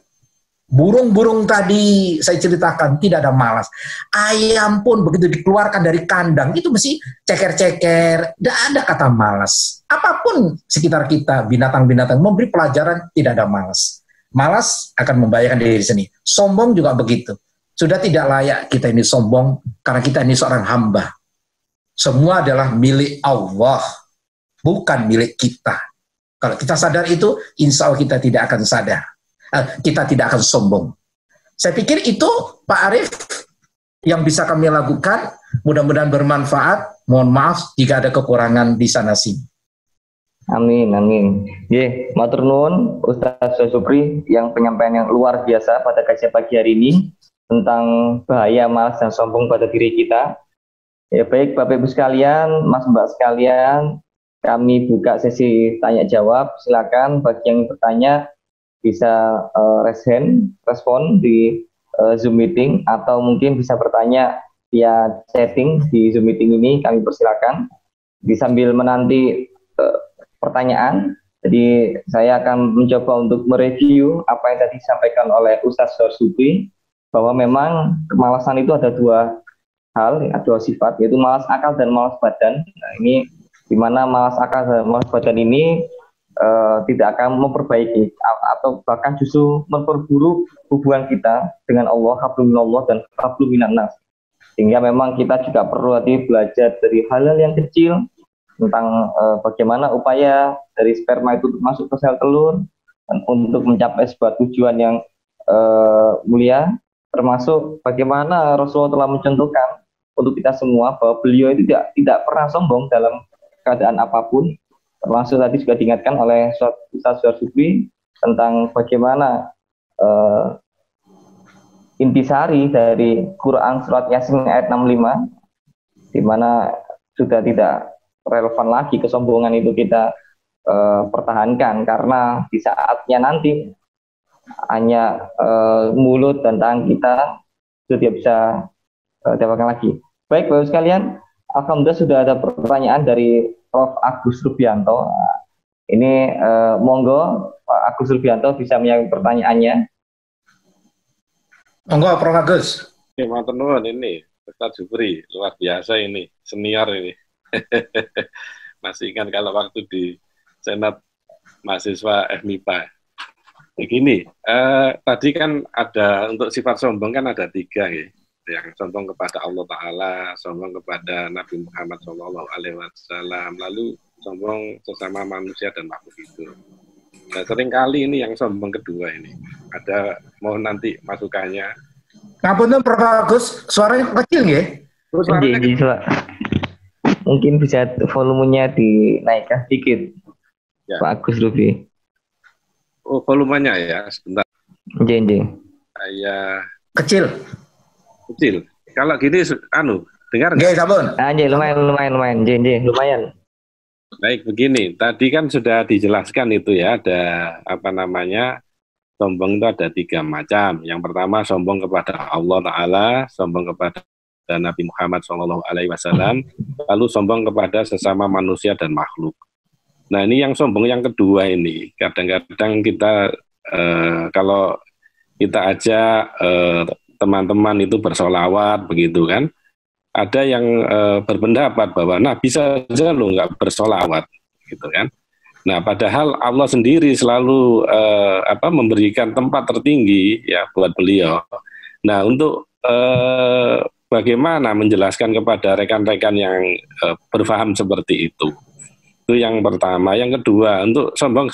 Burung-burung tadi saya ceritakan tidak ada malas. Ayam pun begitu dikeluarkan dari kandang, itu mesti ceker-ceker. Tidak ada kata malas. Apapun sekitar kita, binatang-binatang, memberi pelajaran tidak ada malas. Malas akan membahayakan diri sendiri. Sombong juga begitu. Sudah tidak layak kita ini sombong karena kita ini seorang hamba. Semua adalah milik Allah, bukan milik kita. Kalau kita sadar itu, insya Allah kita tidak akan sadar. Kita tidak akan sombong. Saya pikir itu Pak Arief yang bisa kami lakukan. Mudah-mudahan bermanfaat. Mohon maaf jika ada kekurangan di sana sini.
Amin, amin. Ye, matur nuwun Ustaz Supri yang penyampaian yang luar biasa pada kajian pagi hari ini tentang bahaya malas dan sombong pada diri kita. Ya baik Bapak Ibu sekalian, Mas Mbak sekalian, kami buka sesi tanya jawab. Silakan bagi yang bertanya bisa respon di Zoom meeting atau mungkin bisa bertanya via chatting di Zoom meeting ini, kami persilakan. Sambil menanti pertanyaan, jadi saya akan mencoba untuk mereview apa yang tadi disampaikan oleh Ustaz Supri, bahwa memang kemalasan itu ada dua hal, dua sifat, yaitu malas akal dan malas badan. Nah, ini di mana malas akal dan malas badan ini tidak akan memperbaiki atau bahkan justru memperburuk hubungan kita dengan Allah, hablum minallah dan hablum minan nas. Sehingga memang kita juga perlu belajar dari hal-hal yang kecil tentang bagaimana upaya dari sperma itu masuk ke sel telur dan untuk mencapai sebuah tujuan yang mulia, termasuk bagaimana Rasulullah telah mencontohkan untuk kita semua bahwa beliau itu tidak pernah sombong dalam keadaan apapun, termasuk tadi juga diingatkan oleh Ustaz Supri tentang bagaimana intisari dari Quran surat Yasin ayat 65, di mana sudah tidak relevan lagi kesombongan itu kita pertahankan, karena di saatnya nanti hanya mulut dan tangan kita sudah tidak bisa dapatkan lagi. Baik Bapak sekalian, alhamdulillah sudah ada pertanyaan dari Prof. Agus Rubianto. Ini monggo Pak Agus Rubianto bisa menjawab pertanyaannya.
Monggo Prof. Agus.
Matur nuwun, ini Ustaz Supri luar biasa ini, senior ini. Masih ingat kalau waktu di Senat mahasiswa FMIPA. Begini, tadi kan ada untuk sifat sombong kan ada 3 ya. Yang sombong kepada Allah Ta'ala, sombong kepada Nabi Muhammad SAW, lalu sombong sesama manusia dan makhluk hidup. Nah, seringkali ini yang sombong kedua ini. Ada, mohon nanti masukannya,
Ngapunten Prof Agus, suaranya kecil nggih?
Jadi, mungkin bisa volumenya dinaikkan sedikit,
Ya.
Pak Agus Ruby.
Oh, volumenya ya, sebentar.
Jadi.
Saya
Kecil.
kecil. Kalau gini, dengar nggak?
Nggih, sampun.
Lumayan. Jadi, lumayan.
Baik, begini. Tadi kan sudah dijelaskan itu ya, ada apa namanya, sombong itu ada 3 macam. Yang pertama sombong kepada Allah Ta'ala, sombong kepada Nabi Muhammad SAW, lalu sombong kepada sesama manusia dan makhluk. Nah ini yang sombong yang kedua ini, kadang-kadang kita kalau kita ajak teman-teman itu bersolawat begitu kan, ada yang berpendapat bahwa Nabi saja lo nggak bersolawat gitu kan. Nah, padahal Allah sendiri selalu memberikan tempat tertinggi ya buat beliau. Nah, untuk bagaimana menjelaskan kepada rekan-rekan yang berpaham seperti itu yang pertama. Yang kedua, untuk sombong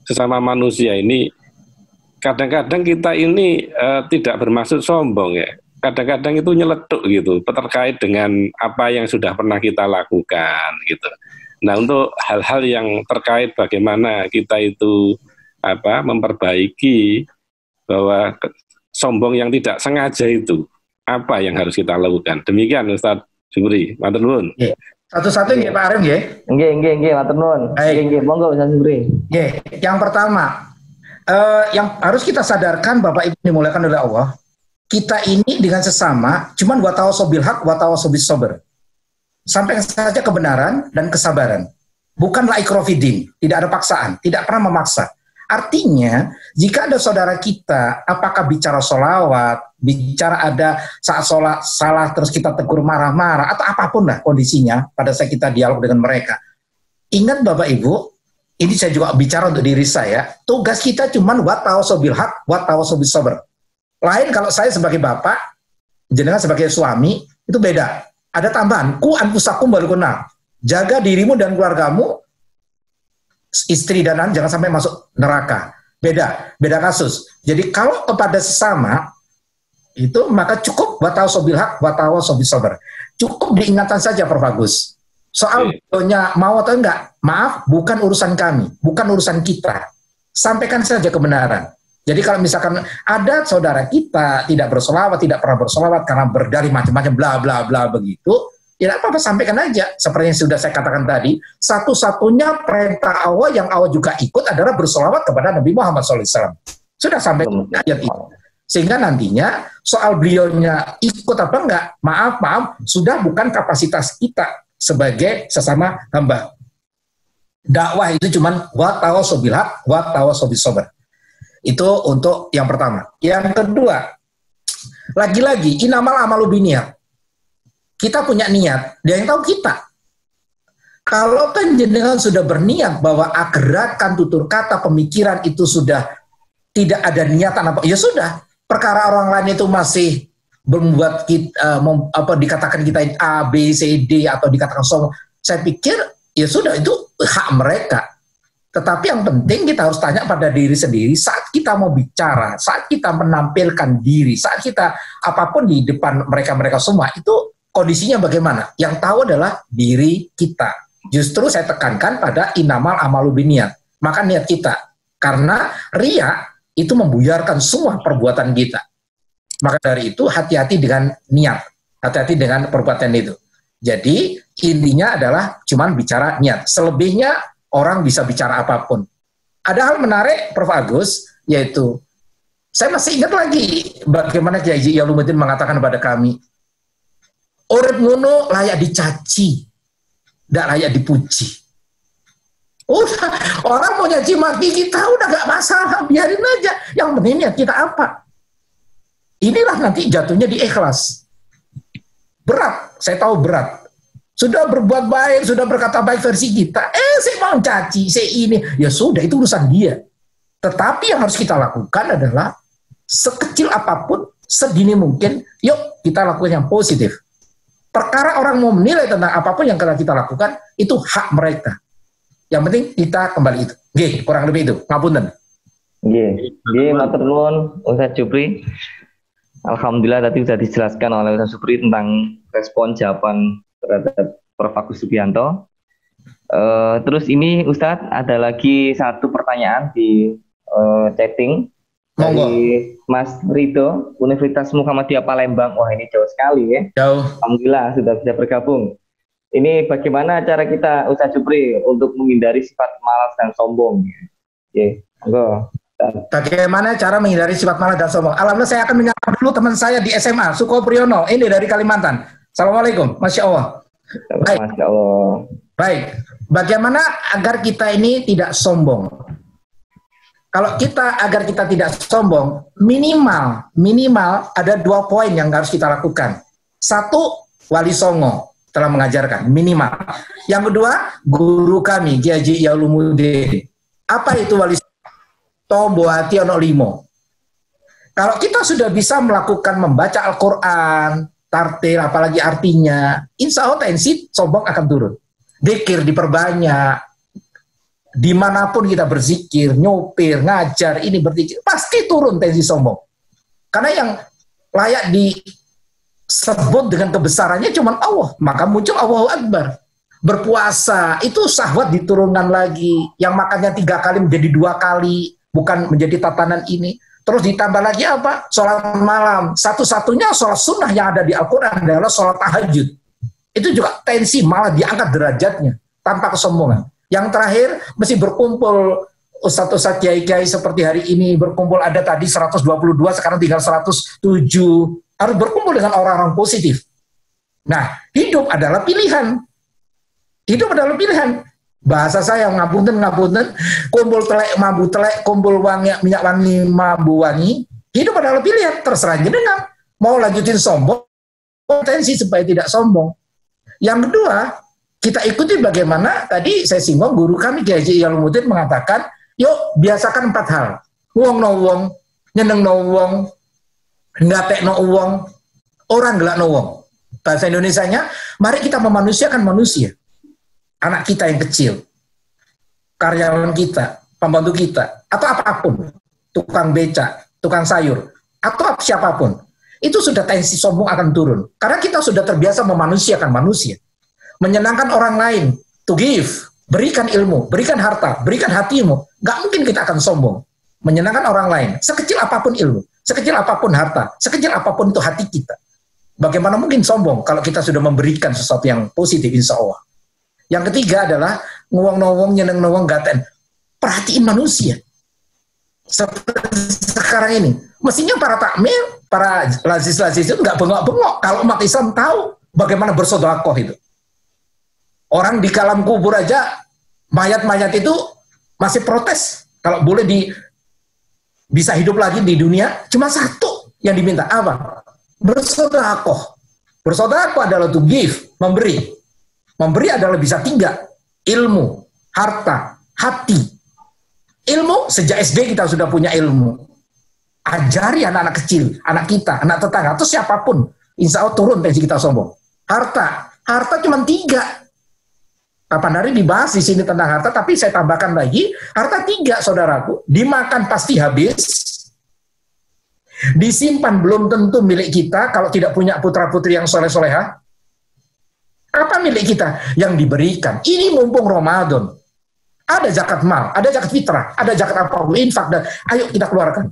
sesama manusia ini, kadang-kadang kita ini tidak bermaksud sombong ya. Kadang-kadang itu nyeletuk gitu, terkait dengan apa yang sudah pernah kita lakukan gitu. Nah, untuk hal-hal yang terkait bagaimana kita itu memperbaiki bahwa sombong yang tidak sengaja itu apa yang harus kita lakukan. Demikian Ustadz Jupri, matur nuwun.
Satu-satu nggih Pak Arif nggih.
Nggih, matur nuwun. Nggih, monggo Ustadz Jupri.
Nggih, yang pertama yang harus kita sadarkan Bapak Ibu dimuliakan oleh Allah, kita ini dengan sesama cuman wa tawassaw bil haq wa tawassaw bis sabr. Sampaikan saja kebenaran dan kesabaran. Bukanlah ikrofidin, tidak ada paksaan, tidak pernah memaksa. Artinya, jika ada saudara kita, apakah bicara sholawat, bicara ada saat sholat salah terus kita tegur marah-marah, atau apapun lah kondisinya pada saat kita dialog dengan mereka. Ingat Bapak Ibu, ini saya juga bicara untuk diri saya, tugas kita cuma wa tawassaw bil haq, wa tawassaw bis sabr. Lain kalau saya sebagai bapak, jenengan sebagai suami, itu beda. Ada tambahan, ku anfusakum baru kenal. Jaga dirimu dan keluargamu, istri dan anak jangan sampai masuk neraka. Beda kasus. Jadi kalau kepada sesama itu maka cukup wa tawassaw bil haq wa tawassaw bis sabr. Cukup diingatan saja Prof Agus. Soal videonya mau atau enggak, maaf, bukan urusan kami, bukan urusan kita. Sampaikan saja kebenaran. Jadi kalau misalkan ada saudara kita tidak bersolawat, tidak pernah bersolawat karena berdalih macam-macam bla bla bla begitu, ya apa-apa sampaikan aja. Seperti yang sudah saya katakan tadi, satu-satunya perintah Allah yang Allah juga ikut adalah bersolawat kepada Nabi Muhammad SAW. Sudah sampai ayat itu. Sehingga nantinya soal beliaunya ikut apa enggak, maaf, sudah bukan kapasitas kita sebagai sesama hamba. Dakwah itu cuman wa tawassaw bil haq wa tawassaw bis sabr. Itu untuk yang pertama. Yang kedua, lagi-lagi inamal amalu binniyat. Kita punya niat, dia yang tahu kita. Kalau panjenengan sudah berniat bahwa gerakan tutur kata pemikiran itu sudah tidak ada niatan apa, ya sudah. Perkara orang lain itu masih membuat kita dikatakan kita A, B, C, D atau dikatakan sombong. Saya pikir ya sudah itu hak mereka. Tetapi yang penting kita harus tanya pada diri sendiri saat kita mau bicara, saat kita menampilkan diri, saat kita apapun di depan mereka-mereka semua, itu kondisinya bagaimana? Yang tahu adalah diri kita. Justru saya tekankan pada inamal amalu binniyat. Maka niat kita. Karena riya itu membuyarkan semua perbuatan kita. Maka dari itu hati-hati dengan niat. Hati-hati dengan perbuatan itu. Jadi intinya adalah cuman bicara niat. Selebihnya orang bisa bicara apapun. Ada hal menarik, Prof Agus, yaitu saya masih ingat lagi bagaimana Kiai Haji Yalumuddin mengatakan kepada kami, urip ngono layak dicaci, tidak layak dipuji. Udah, orang mau nyaci maki kita udah gak masalah, biarin aja. Yang penting niat kita apa? Inilah nanti jatuhnya di ikhlas. Berat, saya tahu berat. Sudah berbuat baik, sudah berkata baik versi kita. Saya mau caci, saya ini. Ya sudah, itu urusan dia. Tetapi yang harus kita lakukan adalah sekecil apapun, sedini mungkin, yuk kita lakukan yang positif. Perkara orang mau menilai tentang apapun yang kita lakukan, itu hak mereka. Yang penting kita kembali itu. Nggih, kurang lebih itu. Ngapunten.
Nggih, matur nuwun Ustaz Jupri. Alhamdulillah tadi sudah dijelaskan oleh Ustaz Supri tentang respon jawaban terhadap Prof. Agus Subianto. Terus ini Ustadz ada lagi satu pertanyaan di chatting dari Mas Rido, Universitas Muhammadiyah Palembang. Wah ini jauh sekali ya.
Jauh.
Alhamdulillah sudah bisa bergabung. Ini bagaimana cara kita Ustaz Supri untuk menghindari sifat malas dan sombong? Oke, monggo.
Bagaimana cara menghindari sifat malas dan sombong? Alhamdulillah saya akan menyapa dulu teman saya di SMA, Suko Priyono, ini dari Kalimantan. Assalamualaikum, Masya Allah. Baik.
Masya Allah.
Baik, bagaimana agar kita ini tidak sombong? Kalau agar kita tidak sombong, minimal ada 2 poin yang harus kita lakukan. 1, Wali Songo telah mengajarkan, minimal. Yang kedua, guru kami, Kiai Haji Yaulumuddin. Apa itu Wali Songo? Tombo hati ono limo. Kalau kita sudah bisa melakukan membaca Al-Quran, tartil, apalagi artinya, insya Allah tensi sombong akan turun. Dzikir diperbanyak, dimanapun kita berzikir, nyopir, ngajar, ini berzikir, pasti turun tensi sombong. Karena yang layak disebut dengan kebesarannya cuma Allah, maka muncul Allahu Akbar. Berpuasa, itu syahwat diturunkan lagi, yang makannya 3 kali menjadi 2 kali, bukan menjadi tatanan ini. Terus ditambah lagi apa? Sholat malam. Satu-satunya sholat sunnah yang ada di Al-Quran adalah sholat tahajud. Itu juga tensi malah diangkat derajatnya tanpa kesombongan. Yang terakhir, mesti berkumpul ustadz-ustadz kiai-kiai seperti hari ini. Berkumpul ada tadi 122, sekarang tinggal 107. Harus berkumpul dengan orang-orang positif. Nah, hidup adalah pilihan. Hidup adalah pilihan. Bahasa saya ngapunten, kumpul telek mambu telek, kumpul wangi minyak wangi mambu wangi. Hidup adalah pilihan, terserah jenengan mau lanjutin sombong, potensi supaya tidak sombong. Yang kedua, kita ikuti bagaimana tadi saya singgung guru kami Kiai Haji Yaulumuddin mengatakan, yuk biasakan 4 hal. Wong no wong, nyeneng no wong, ngatek no wong, orang gelak no wong. Bahasa Indonesianya, mari kita memanusiakan manusia. Anak kita yang kecil, karyawan kita, pembantu kita, atau apapun, tukang beca, tukang sayur, atau siapapun, itu sudah tensi sombong akan turun. Karena kita sudah terbiasa memanusiakan manusia, menyenangkan orang lain, to give, berikan ilmu, berikan harta, berikan hatimu. Gak mungkin kita akan sombong, menyenangkan orang lain, sekecil apapun ilmu, sekecil apapun harta, sekecil apapun itu hati kita. Bagaimana mungkin sombong kalau kita sudah memberikan sesuatu yang positif, insya Allah. Yang ketiga adalah ngowong-ngowong, nyeneng-ngowong, gaten. Perhatiin manusia. Seperti sekarang ini. Mestinya para takmir, para lazis-lazis itu nggak bengok-bengok. Kalau umat Islam tahu bagaimana bersedekah itu. Orang di alam kubur aja, mayat-mayat itu masih protes. Kalau boleh bisa hidup lagi di dunia, cuma satu yang diminta. Apa? Bersedekah. Bersedekah adalah to give, memberi. Memberi adalah bisa 3, ilmu, harta, hati. Ilmu, sejak SD kita sudah punya ilmu. Ajari anak-anak kecil, anak kita, anak tetangga, atau siapapun. Insya Allah turun tensi kita sombong. Harta cuma 3. Kapan hari dibahas di sini tentang harta, tapi saya tambahkan lagi, harta 3, saudaraku. Dimakan pasti habis. Disimpan belum tentu milik kita, kalau tidak punya putra-putri yang soleh-solehah. Apa milik kita? Yang diberikan. Ini mumpung Ramadan. Ada zakat mal, ada zakat fitrah, ada zakat apa, infak, dan ayo kita keluarkan.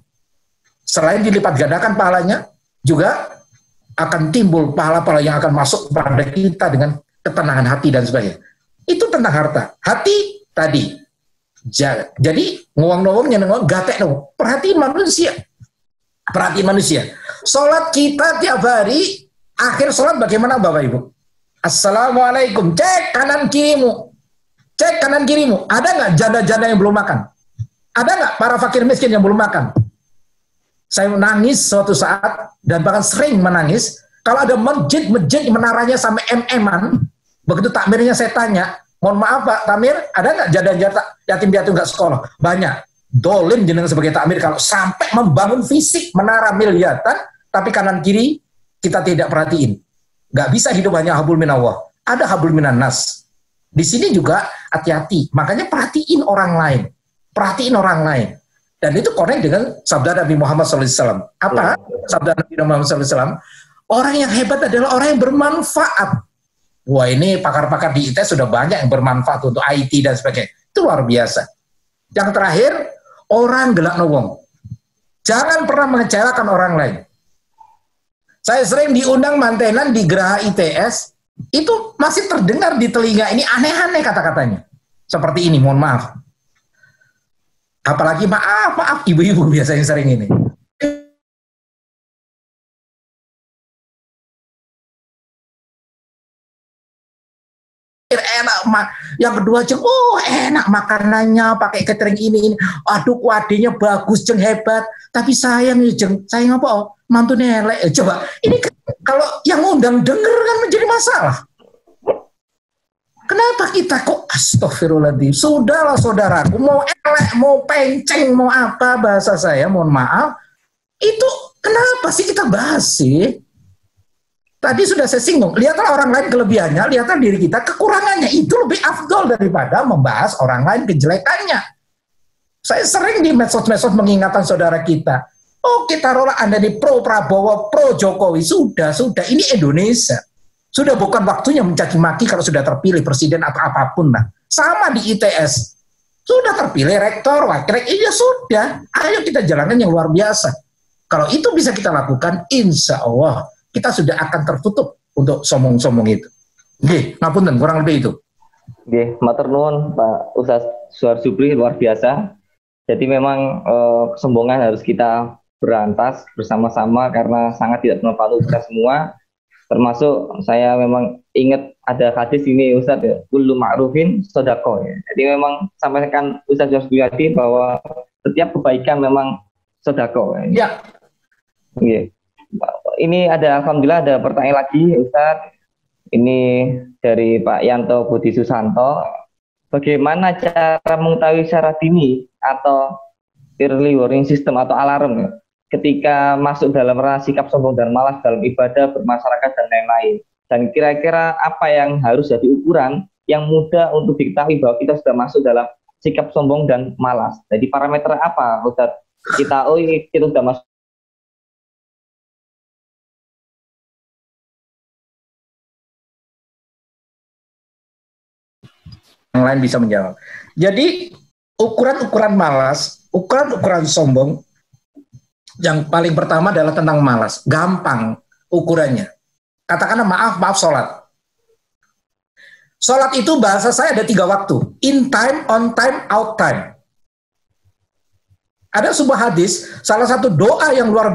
Selain dilipat gandakan pahalanya, juga akan timbul pahala-pahala yang akan masuk pada kita dengan ketenangan hati dan sebagainya. Itu tentang harta. Hati tadi. Jadi ngowong-ngowong nyeneng gatek no. Perhatiin manusia. Perhatiin manusia. Sholat kita tiap hari, akhir sholat bagaimana Bapak Ibu? Assalamualaikum, cek kanan kirimu. Cek kanan kirimu. Ada nggak janda-janda yang belum makan? Ada nggak para fakir miskin yang belum makan? Saya nangis suatu saat, dan bahkan sering menangis, kalau ada masjid menaranya sampai MM-an, begitu takmirnya saya tanya, mohon maaf Pak Takmir, ada nggak janda-janda yatim piatu nggak sekolah? Banyak. Dolim jenengan sebagai takmir kalau sampai membangun fisik menara miliatan, tapi kanan kiri kita tidak perhatiin. Nggak bisa hidup hanya habul minallah. Ada habul minan nas. Di sini juga hati-hati. Makanya perhatiin orang lain. Perhatiin orang lain. Dan itu connect dengan sabda Nabi Muhammad SAW. Apa sabda Nabi Muhammad SAW? Orang yang hebat adalah orang yang bermanfaat. Wah, ini pakar-pakar di IT sudah banyak yang bermanfaat untuk IT dan sebagainya. Itu luar biasa. Yang terakhir, orang gelak nowong. Jangan pernah mengecewakan orang lain. Saya sering diundang mantenan di Geraha ITS, itu masih terdengar di telinga ini aneh-aneh kata-katanya. Seperti ini, mohon maaf. Apalagi maaf, ibu-ibu biasanya sering ini. Enak, yang kedua ceng, enak makanannya, pakai catering ini. Aduh, kuadenya bagus, ceng, hebat. Tapi sayang nih, ceng, sayang apa? Mantu nelek. Coba, ini kalau yang undang denger kan menjadi masalah. Kenapa kita kok astagfirullahaladzim? Sudahlah saudaraku, mau elek, mau penceng, mau apa bahasa saya, mohon maaf. Itu kenapa sih kita bahas sih? Tadi sudah saya singgung, lihatlah orang lain kelebihannya, lihatlah diri kita kekurangannya. Itu lebih afdol daripada membahas orang lain kejelekannya. Saya sering di medsos-medsos mengingatkan saudara kita, kita rolah Anda di pro Prabowo, pro Jokowi. Sudah, ini Indonesia. Sudah bukan waktunya mencaci maki kalau sudah terpilih presiden atau apapun. Nah, sama di ITS. Sudah terpilih rektor, wakil, ya sudah. Ayo kita jalankan yang luar biasa. Kalau itu bisa kita lakukan, insya Allah kita sudah akan tertutup untuk sombong-sombong itu. Oke, ngapunten, kurang lebih itu.
Oke, matur nuwun Pak Ustaz Suhar Supri, luar biasa. Jadi memang kesombongan harus kita berantas bersama-sama karena sangat tidak bermanfaat untuk kita semua. Termasuk saya memang ingat ada hadis ini Ustaz ya, kullu ma'rufin sodako ya. Jadi memang sampaikan Ustaz Yosbiati bahwa setiap kebaikan memang sodako ya. Ya. Ini ada, alhamdulillah ada pertanyaan lagi Ustaz. Ini dari Pak Yanto Budi Susanto. Bagaimana cara mengetahui secara dini atau early warning system atau alarm ya, ketika masuk dalam ranah sikap sombong dan malas dalam ibadah, bermasyarakat dan lain-lain. Dan kira-kira apa yang harus jadi ukuran yang mudah untuk diketahui bahwa kita sudah masuk dalam sikap sombong dan malas. Jadi parameter apa Ustaz? Kita sudah masuk.
Yang lain bisa menjawab. Jadi ukuran-ukuran malas, ukuran-ukuran sombong, yang paling pertama adalah tentang malas. Gampang ukurannya. Katakanlah maaf sholat. Sholat itu bahasa saya ada 3 waktu. In time, on time, out time. Ada sebuah hadis, salah satu doa yang luar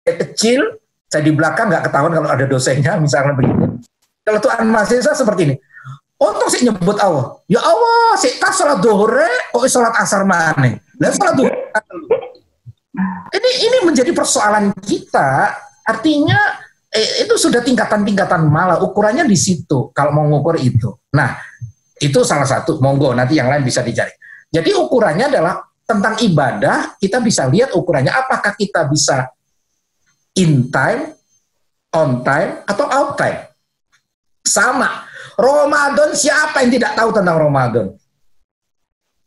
kecil, saya di belakang nggak ketahuan kalau ada dosennya, misalnya begitu. Kalau Tuhan mahasiswa seperti ini. Untuk si nyebut Allah, ya Allah, si tas sholat duhur, kok sholat asar mana? Dan sholat duhur. Ini menjadi persoalan kita. Artinya itu sudah tingkatan-tingkatan malah ukurannya di situ. Kalau mau ngukur itu, nah itu salah satu. Monggo nanti yang lain bisa dicari. Jadi ukurannya adalah tentang ibadah. Kita bisa lihat ukurannya. Apakah kita bisa in time, on time, atau out time? Sama. Ramadan, siapa yang tidak tahu tentang Ramadan?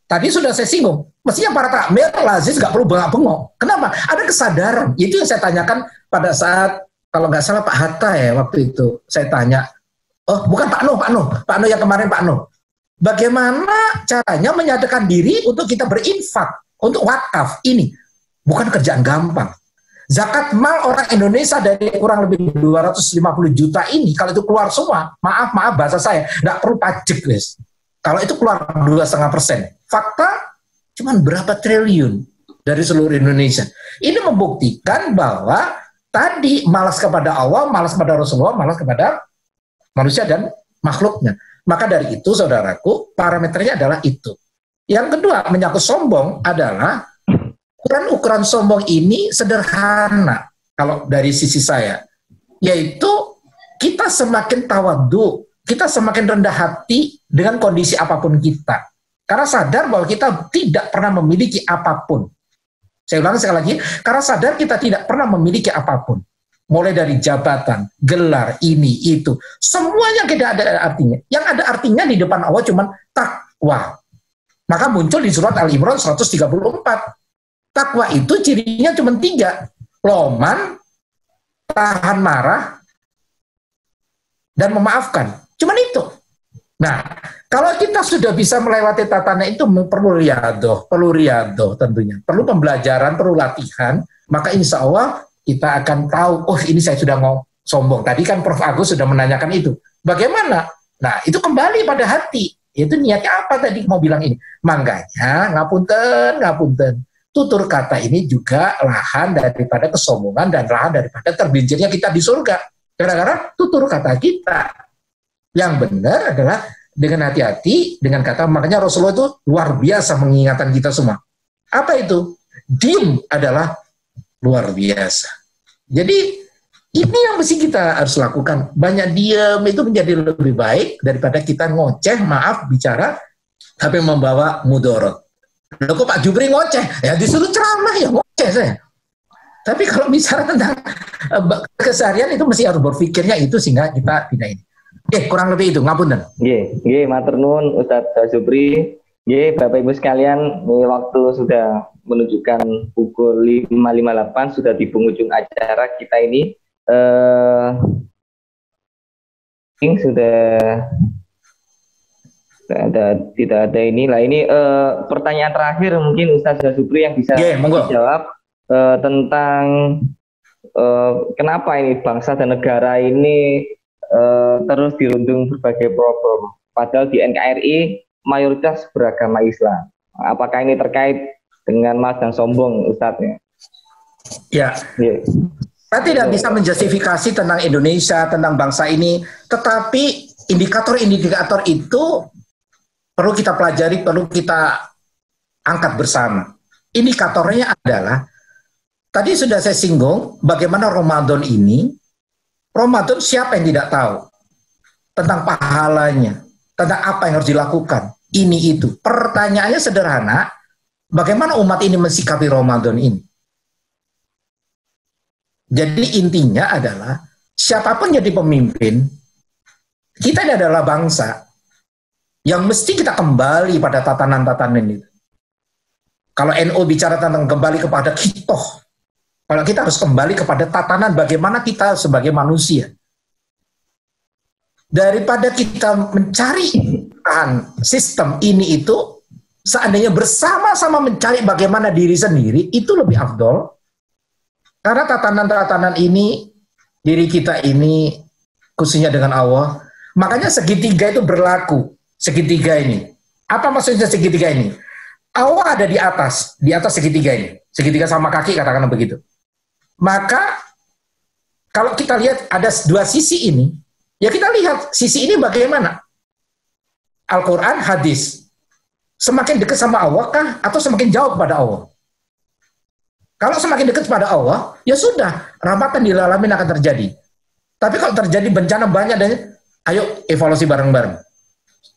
Tadi sudah saya singgung. Mestinya para takmir, lazis, nggak perlu bengok-bengok. Kenapa? Ada kesadaran. Itu yang saya tanyakan pada saat, kalau nggak salah Pak Hatta ya, waktu itu. Saya tanya, bukan Pak Nuh yang kemarin Pak Nuh. Bagaimana caranya menyadarkan diri untuk kita berinfak, untuk wakaf? Ini bukan kerjaan gampang. Zakat mal orang Indonesia dari kurang lebih 250 juta ini, kalau itu keluar semua, maaf bahasa saya, nggak perlu pajak, guys. Kalau itu keluar 2,5%. Fakta, cuman berapa triliun dari seluruh Indonesia. Ini membuktikan bahwa tadi malas kepada Allah, malas kepada Rasulullah, malas kepada manusia dan makhluknya. Maka dari itu, saudaraku, parameternya adalah itu. Yang kedua, menyangkut sombong adalah ukuran sombong ini sederhana kalau dari sisi saya, yaitu kita semakin tawadhu, kita semakin rendah hati dengan kondisi apapun kita, karena sadar bahwa kita tidak pernah memiliki apapun. Saya ulangi sekali lagi, karena sadar kita tidak pernah memiliki apapun. mulai dari jabatan, gelar, ini, itu, semuanya tidak ada artinya. Yang ada artinya di depan Allah cuma takwa. Maka muncul di surat Al-Imran 134. Takwa itu cirinya cuma 3. Loman, tahan marah, dan memaafkan. Cuman itu. Nah, kalau kita sudah bisa melewati tatanan itu perlu riadoh tentunya. Perlu pembelajaran, perlu latihan, maka insya Allah kita akan tahu, oh ini saya sudah sombong. Tadi kan Prof. Agus sudah menanyakan itu. Bagaimana? Nah, itu kembali pada hati. Itu niatnya apa tadi mau bilang ini? Makanya, ngapunten. Tutur kata ini juga lahan daripada kesombongan dan lahan daripada tergelincirnya kita di surga. Gara-gara tutur kata kita. Yang benar adalah dengan hati-hati, dengan kata, makanya Rasulullah itu luar biasa mengingatkan kita semua. Apa itu? Diem adalah luar biasa. Jadi ini yang mesti kita harus lakukan. Banyak diem itu menjadi lebih baik daripada kita ngoceh, maaf bicara, tapi membawa mudorot. Loh kok Pak Jupri ngoceh? Ya disuruh ceramah ya ngoceh saya. Tapi kalau bicara tentang keseharian itu mesti harus berpikirnya itu sehingga kita tidak ini. Kurang lebih itu, ngapunten.
Nggih, matur nuwun Ustadz Jupri. Nggih, Bapak Ibu sekalian, waktu sudah menunjukkan pukul 5.58 sudah di penghujung acara kita ini. Sudah tidak ada ini lah. Ini pertanyaan terakhir mungkin Ustadz Jupri yang bisa dijawab tentang kenapa ini bangsa dan negara ini terus dirundung berbagai problem. Padahal di NKRI mayoritas beragama Islam. Apakah ini terkait dengan malas dan sombong, Ustadz?
Ya. Saya tidak bisa menjustifikasi tentang Indonesia, tentang bangsa ini, tetapi indikator-indikator itu perlu kita pelajari, perlu kita angkat bersama. Indikatornya adalah, tadi sudah saya singgung, bagaimana Ramadan ini, Ramadan siapa yang tidak tahu tentang pahalanya, tentang apa yang harus dilakukan, ini itu. Pertanyaannya sederhana, bagaimana umat ini mensikapi Ramadan ini? Jadi intinya adalah, siapapun jadi pemimpin, kita ini adalah bangsa yang mesti kita kembali pada tatanan-tatanan itu. Kalau NU bicara tentang kembali kepada kitoh, kalau kita harus kembali kepada tatanan bagaimana kita sebagai manusia. Daripada kita mencari sistem ini itu, seandainya bersama-sama mencari bagaimana diri sendiri, itu lebih afdol. Karena tatanan-tatanan ini, diri kita ini, khususnya dengan Allah, makanya segitiga itu berlaku. Segitiga ini. Apa maksudnya segitiga ini? Allah ada di atas segitiga ini. Segitiga sama kaki, katakanlah begitu. Maka, kalau kita lihat ada dua sisi ini, ya kita lihat sisi ini bagaimana? Al-Quran, hadis. Semakin dekat sama Allah kah? Atau semakin jauh kepada Allah? Kalau semakin dekat pada Allah, ya sudah, rahmatan lil alamin akan terjadi. Tapi kalau terjadi bencana banyak, dan ayo evaluasi bareng-bareng.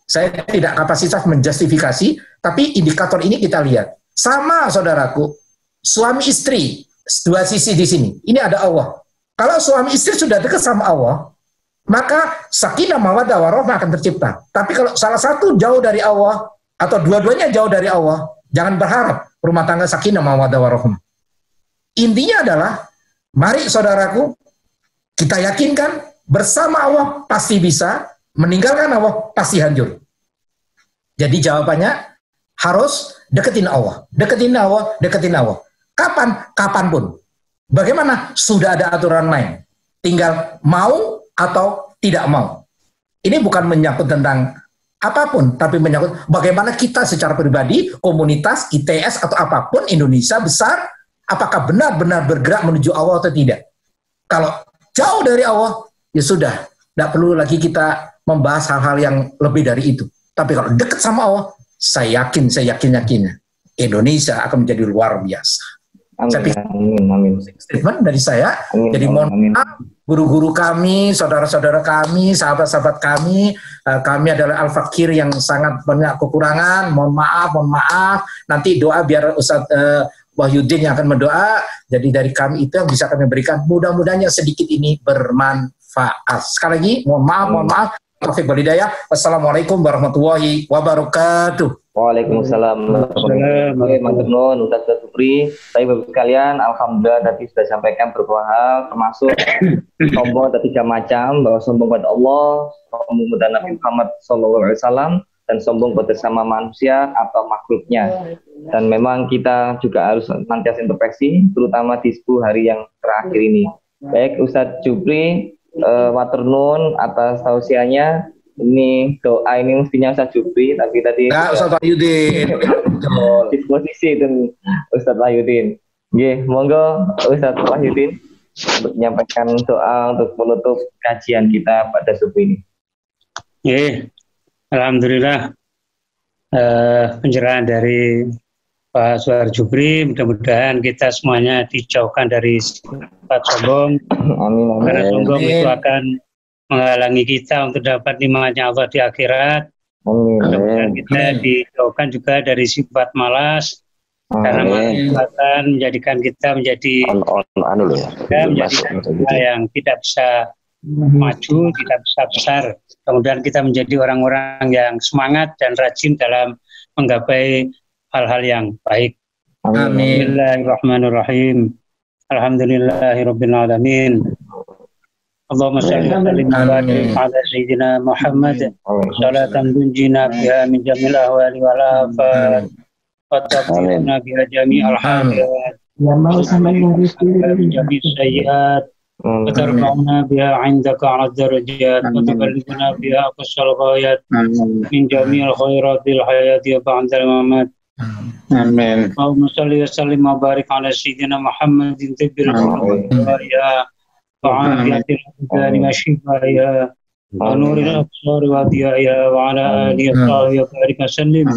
Saya tidak kapasitas menjustifikasi, tapi indikator ini kita lihat. Sama saudaraku, suami istri, dua sisi di sini. Ini ada Allah. Kalau suami istri sudah dekat sama Allah, maka sakinah mawaddah warahmah akan tercipta. Tapi kalau salah satu jauh dari Allah, atau dua-duanya jauh dari Allah, jangan berharap rumah tangga sakinah mawaddah warahmah. Intinya adalah, mari saudaraku, kita yakinkan bersama Allah pasti bisa, meninggalkan Allah pasti hancur. Jadi jawabannya harus deketin Allah, deketin Allah, deketin Allah. Kapan? Kapanpun. Bagaimana? Sudah ada aturan main. Tinggal mau atau tidak mau. Ini bukan menyangkut tentang apapun, tapi menyangkut bagaimana kita secara pribadi, komunitas, ITS atau apapun, Indonesia besar, apakah benar-benar bergerak menuju Allah atau tidak. Kalau jauh dari Allah, ya sudah, tidak perlu lagi kita membahas hal-hal yang lebih dari itu. Tapi kalau dekat sama Allah, saya yakin Indonesia akan menjadi luar biasa.
Amin.
Statement dari saya.
Amin.
Jadi mohon maaf, guru-guru kami, saudara-saudara kami, sahabat-sahabat kami adalah al-fakir yang sangat banyak kekurangan. Mohon maaf. Nanti doa biar Ustadz Wahyudin yang akan mendoa. Jadi dari kami itu yang bisa kami berikan. Mudah-mudahan yang sedikit ini bermanfaat. Sekali lagi, mohon maaf. Taufik wal hidayah. Wassalamualaikum warahmatullahi wabarakatuh.
Waalaikumsalam. Matur nuwun Ustaz Supri. Baik sekalian, alhamdulillah tadi sudah sampaikan beberapa hal, termasuk sombong ada 3 macam, bahwa sombong pada Allah, sombong pada Nabi Muhammad SAW, dan sombong pada sama manusia atau makhluknya. Dan memang kita juga harus nantiasa introspeksi, terutama di 10 hari yang terakhir ini. Baik Ustaz Supri, matur nuwun atas tausiahnya. Ini doa ini mestinya Ustaz Supri, tapi tadi
Ustaz Wahyudin.
disposisi itu Ustaz Wahyudin. Monggo Ustaz Wahyudin untuk menyampaikan doa untuk menutup kajian kita pada subuh ini.
Alhamdulillah pencerahan dari Pak Suhar Jupri, mudah-mudahan kita semuanya dijauhkan dari sifat sombong.
Amin.
Karena sombong itu akan menghalangi kita untuk dapat nikmatnya Allah di akhirat. Mudah-mudahan kita dijauhkan juga dari sifat malas. Karena malas akan menjadikan kita menjadi yang tidak bisa maju, tidak bisa besar. Kemudian kita menjadi orang-orang yang semangat dan rajin dalam menggapai hal-hal yang baik.
Amin.
Bismillahirrahmanirrahim. Alhamdulillahirabbil alamin. Allahumma shalli wa sallim ala sayyidina Muhammad salatan tunjina biha min jamil ahwali wal afat wa taqdirna biha jami'al hajat min jami' sayyi'at wa tarfa'na biha 'indaka 'ala darajat wa tuballighuna biha aqsal ghayat min jami'il khairatil hayati wa ba'dal mamat.
Amin.
Allahumma shalli wa sallim wa barik ala sayyidina Muhammadin tibbil ya وعافية الأبدان وشفائها ونور الأبصار وضيائها وعلى آله وصحبه وبارك وسلم.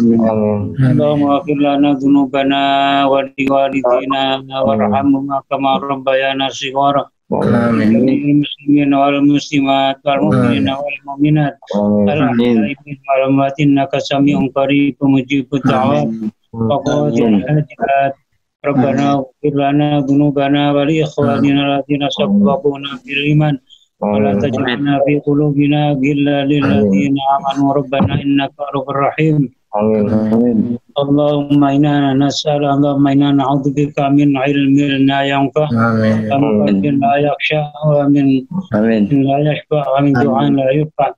اللهم اغفر لنا ذنوبنا ولوالدينا وارحمهما كما ربيانا صغارا. المسلمين والمسلمات والمؤمنين والمؤمنات الأحياء والأموات إنك سميع قريب مجيب الدعوات وقاضي الحاجات. ربنا اغفر لنا ذنوبنا ولإخواننا الذين سبقونا بالإيمان ولا تجعلنا في قلوبنا غلا للذين آمنوا ربنا إنك رؤوف رحيم. اللهم إنا نعوذ بك من علم لا ينفع ومن قلب لا يخشع ومن لا يشفع ومن دعاء لا يرفع.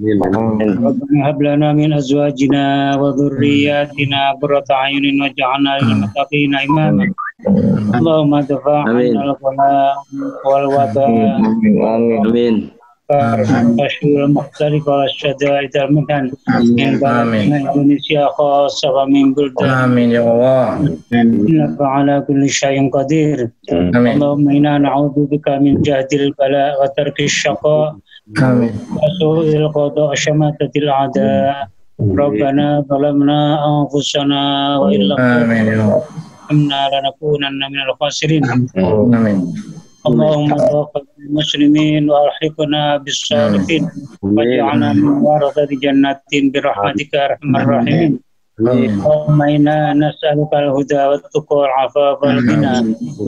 ربنا هب لنا من أزواجنا وذرياتنا قرة أعين واجعلنا للمتقين إماما. اللهم ادفع عنا البلاء والوباء والأشهر المختلفة والشدائد المكان من بلدنا إندونيسيا خاصة ومن بلدان.
آمين يا الله.
إنك على كل شيء قدير. اللهم إنا نعوذ بك من جهد البلاء وترك الشقاء وسوء القضاء وشماتة الأعداء. ربنا ظلمنا أنفسنا وإن لم تغفر لنا لنكونن من الخاسرين. اللهم توفنا المسلمين وألحقنا بالصالحين واجعلنا من ورثة جنات برحمتك يا أرحم الراحمين. اللهم إنا نسألك الهدى والتقى والعفاف والغنى.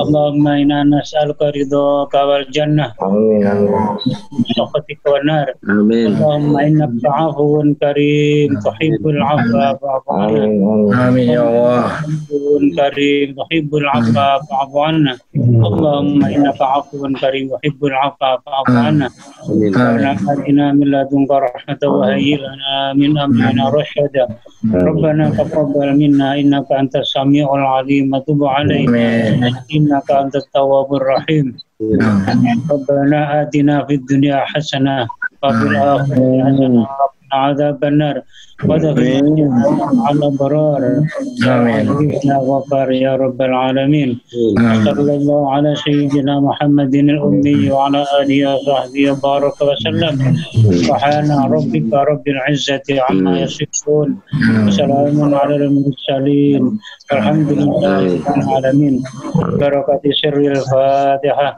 اللهم إنا نسألك رضاك والجنة سخطك والنار. اللهم إنك عفو كريم تحب العفو فاعف عنا.
آمين يا الله.
عفو كريم تحب العفو فاعف عنا. اللهم إنك عفو كريم تحب العفو فاعف عنا. ربنا آتنا من لدنك رحمة وهيئ لنا من أمرنا رشدا. ربنا تقبل منا إنك أنت السميع العليم وتب علينا إنك أنت التواب الرحيم. ربنا آتنا في الدنيا حسنة وفي الآخرة حسنة وقنا عذاب النار ودخلنا على الأبرار يا غفار يا رب العالمين. صلى الله على سيدنا محمد الأمي وعلى آله وصحبه وبارك وسلم. سبحان ربك رب العزة عما يصفون وسلام على المرسلين والحمد لله رب العالمين. بركة سر الفاتحة.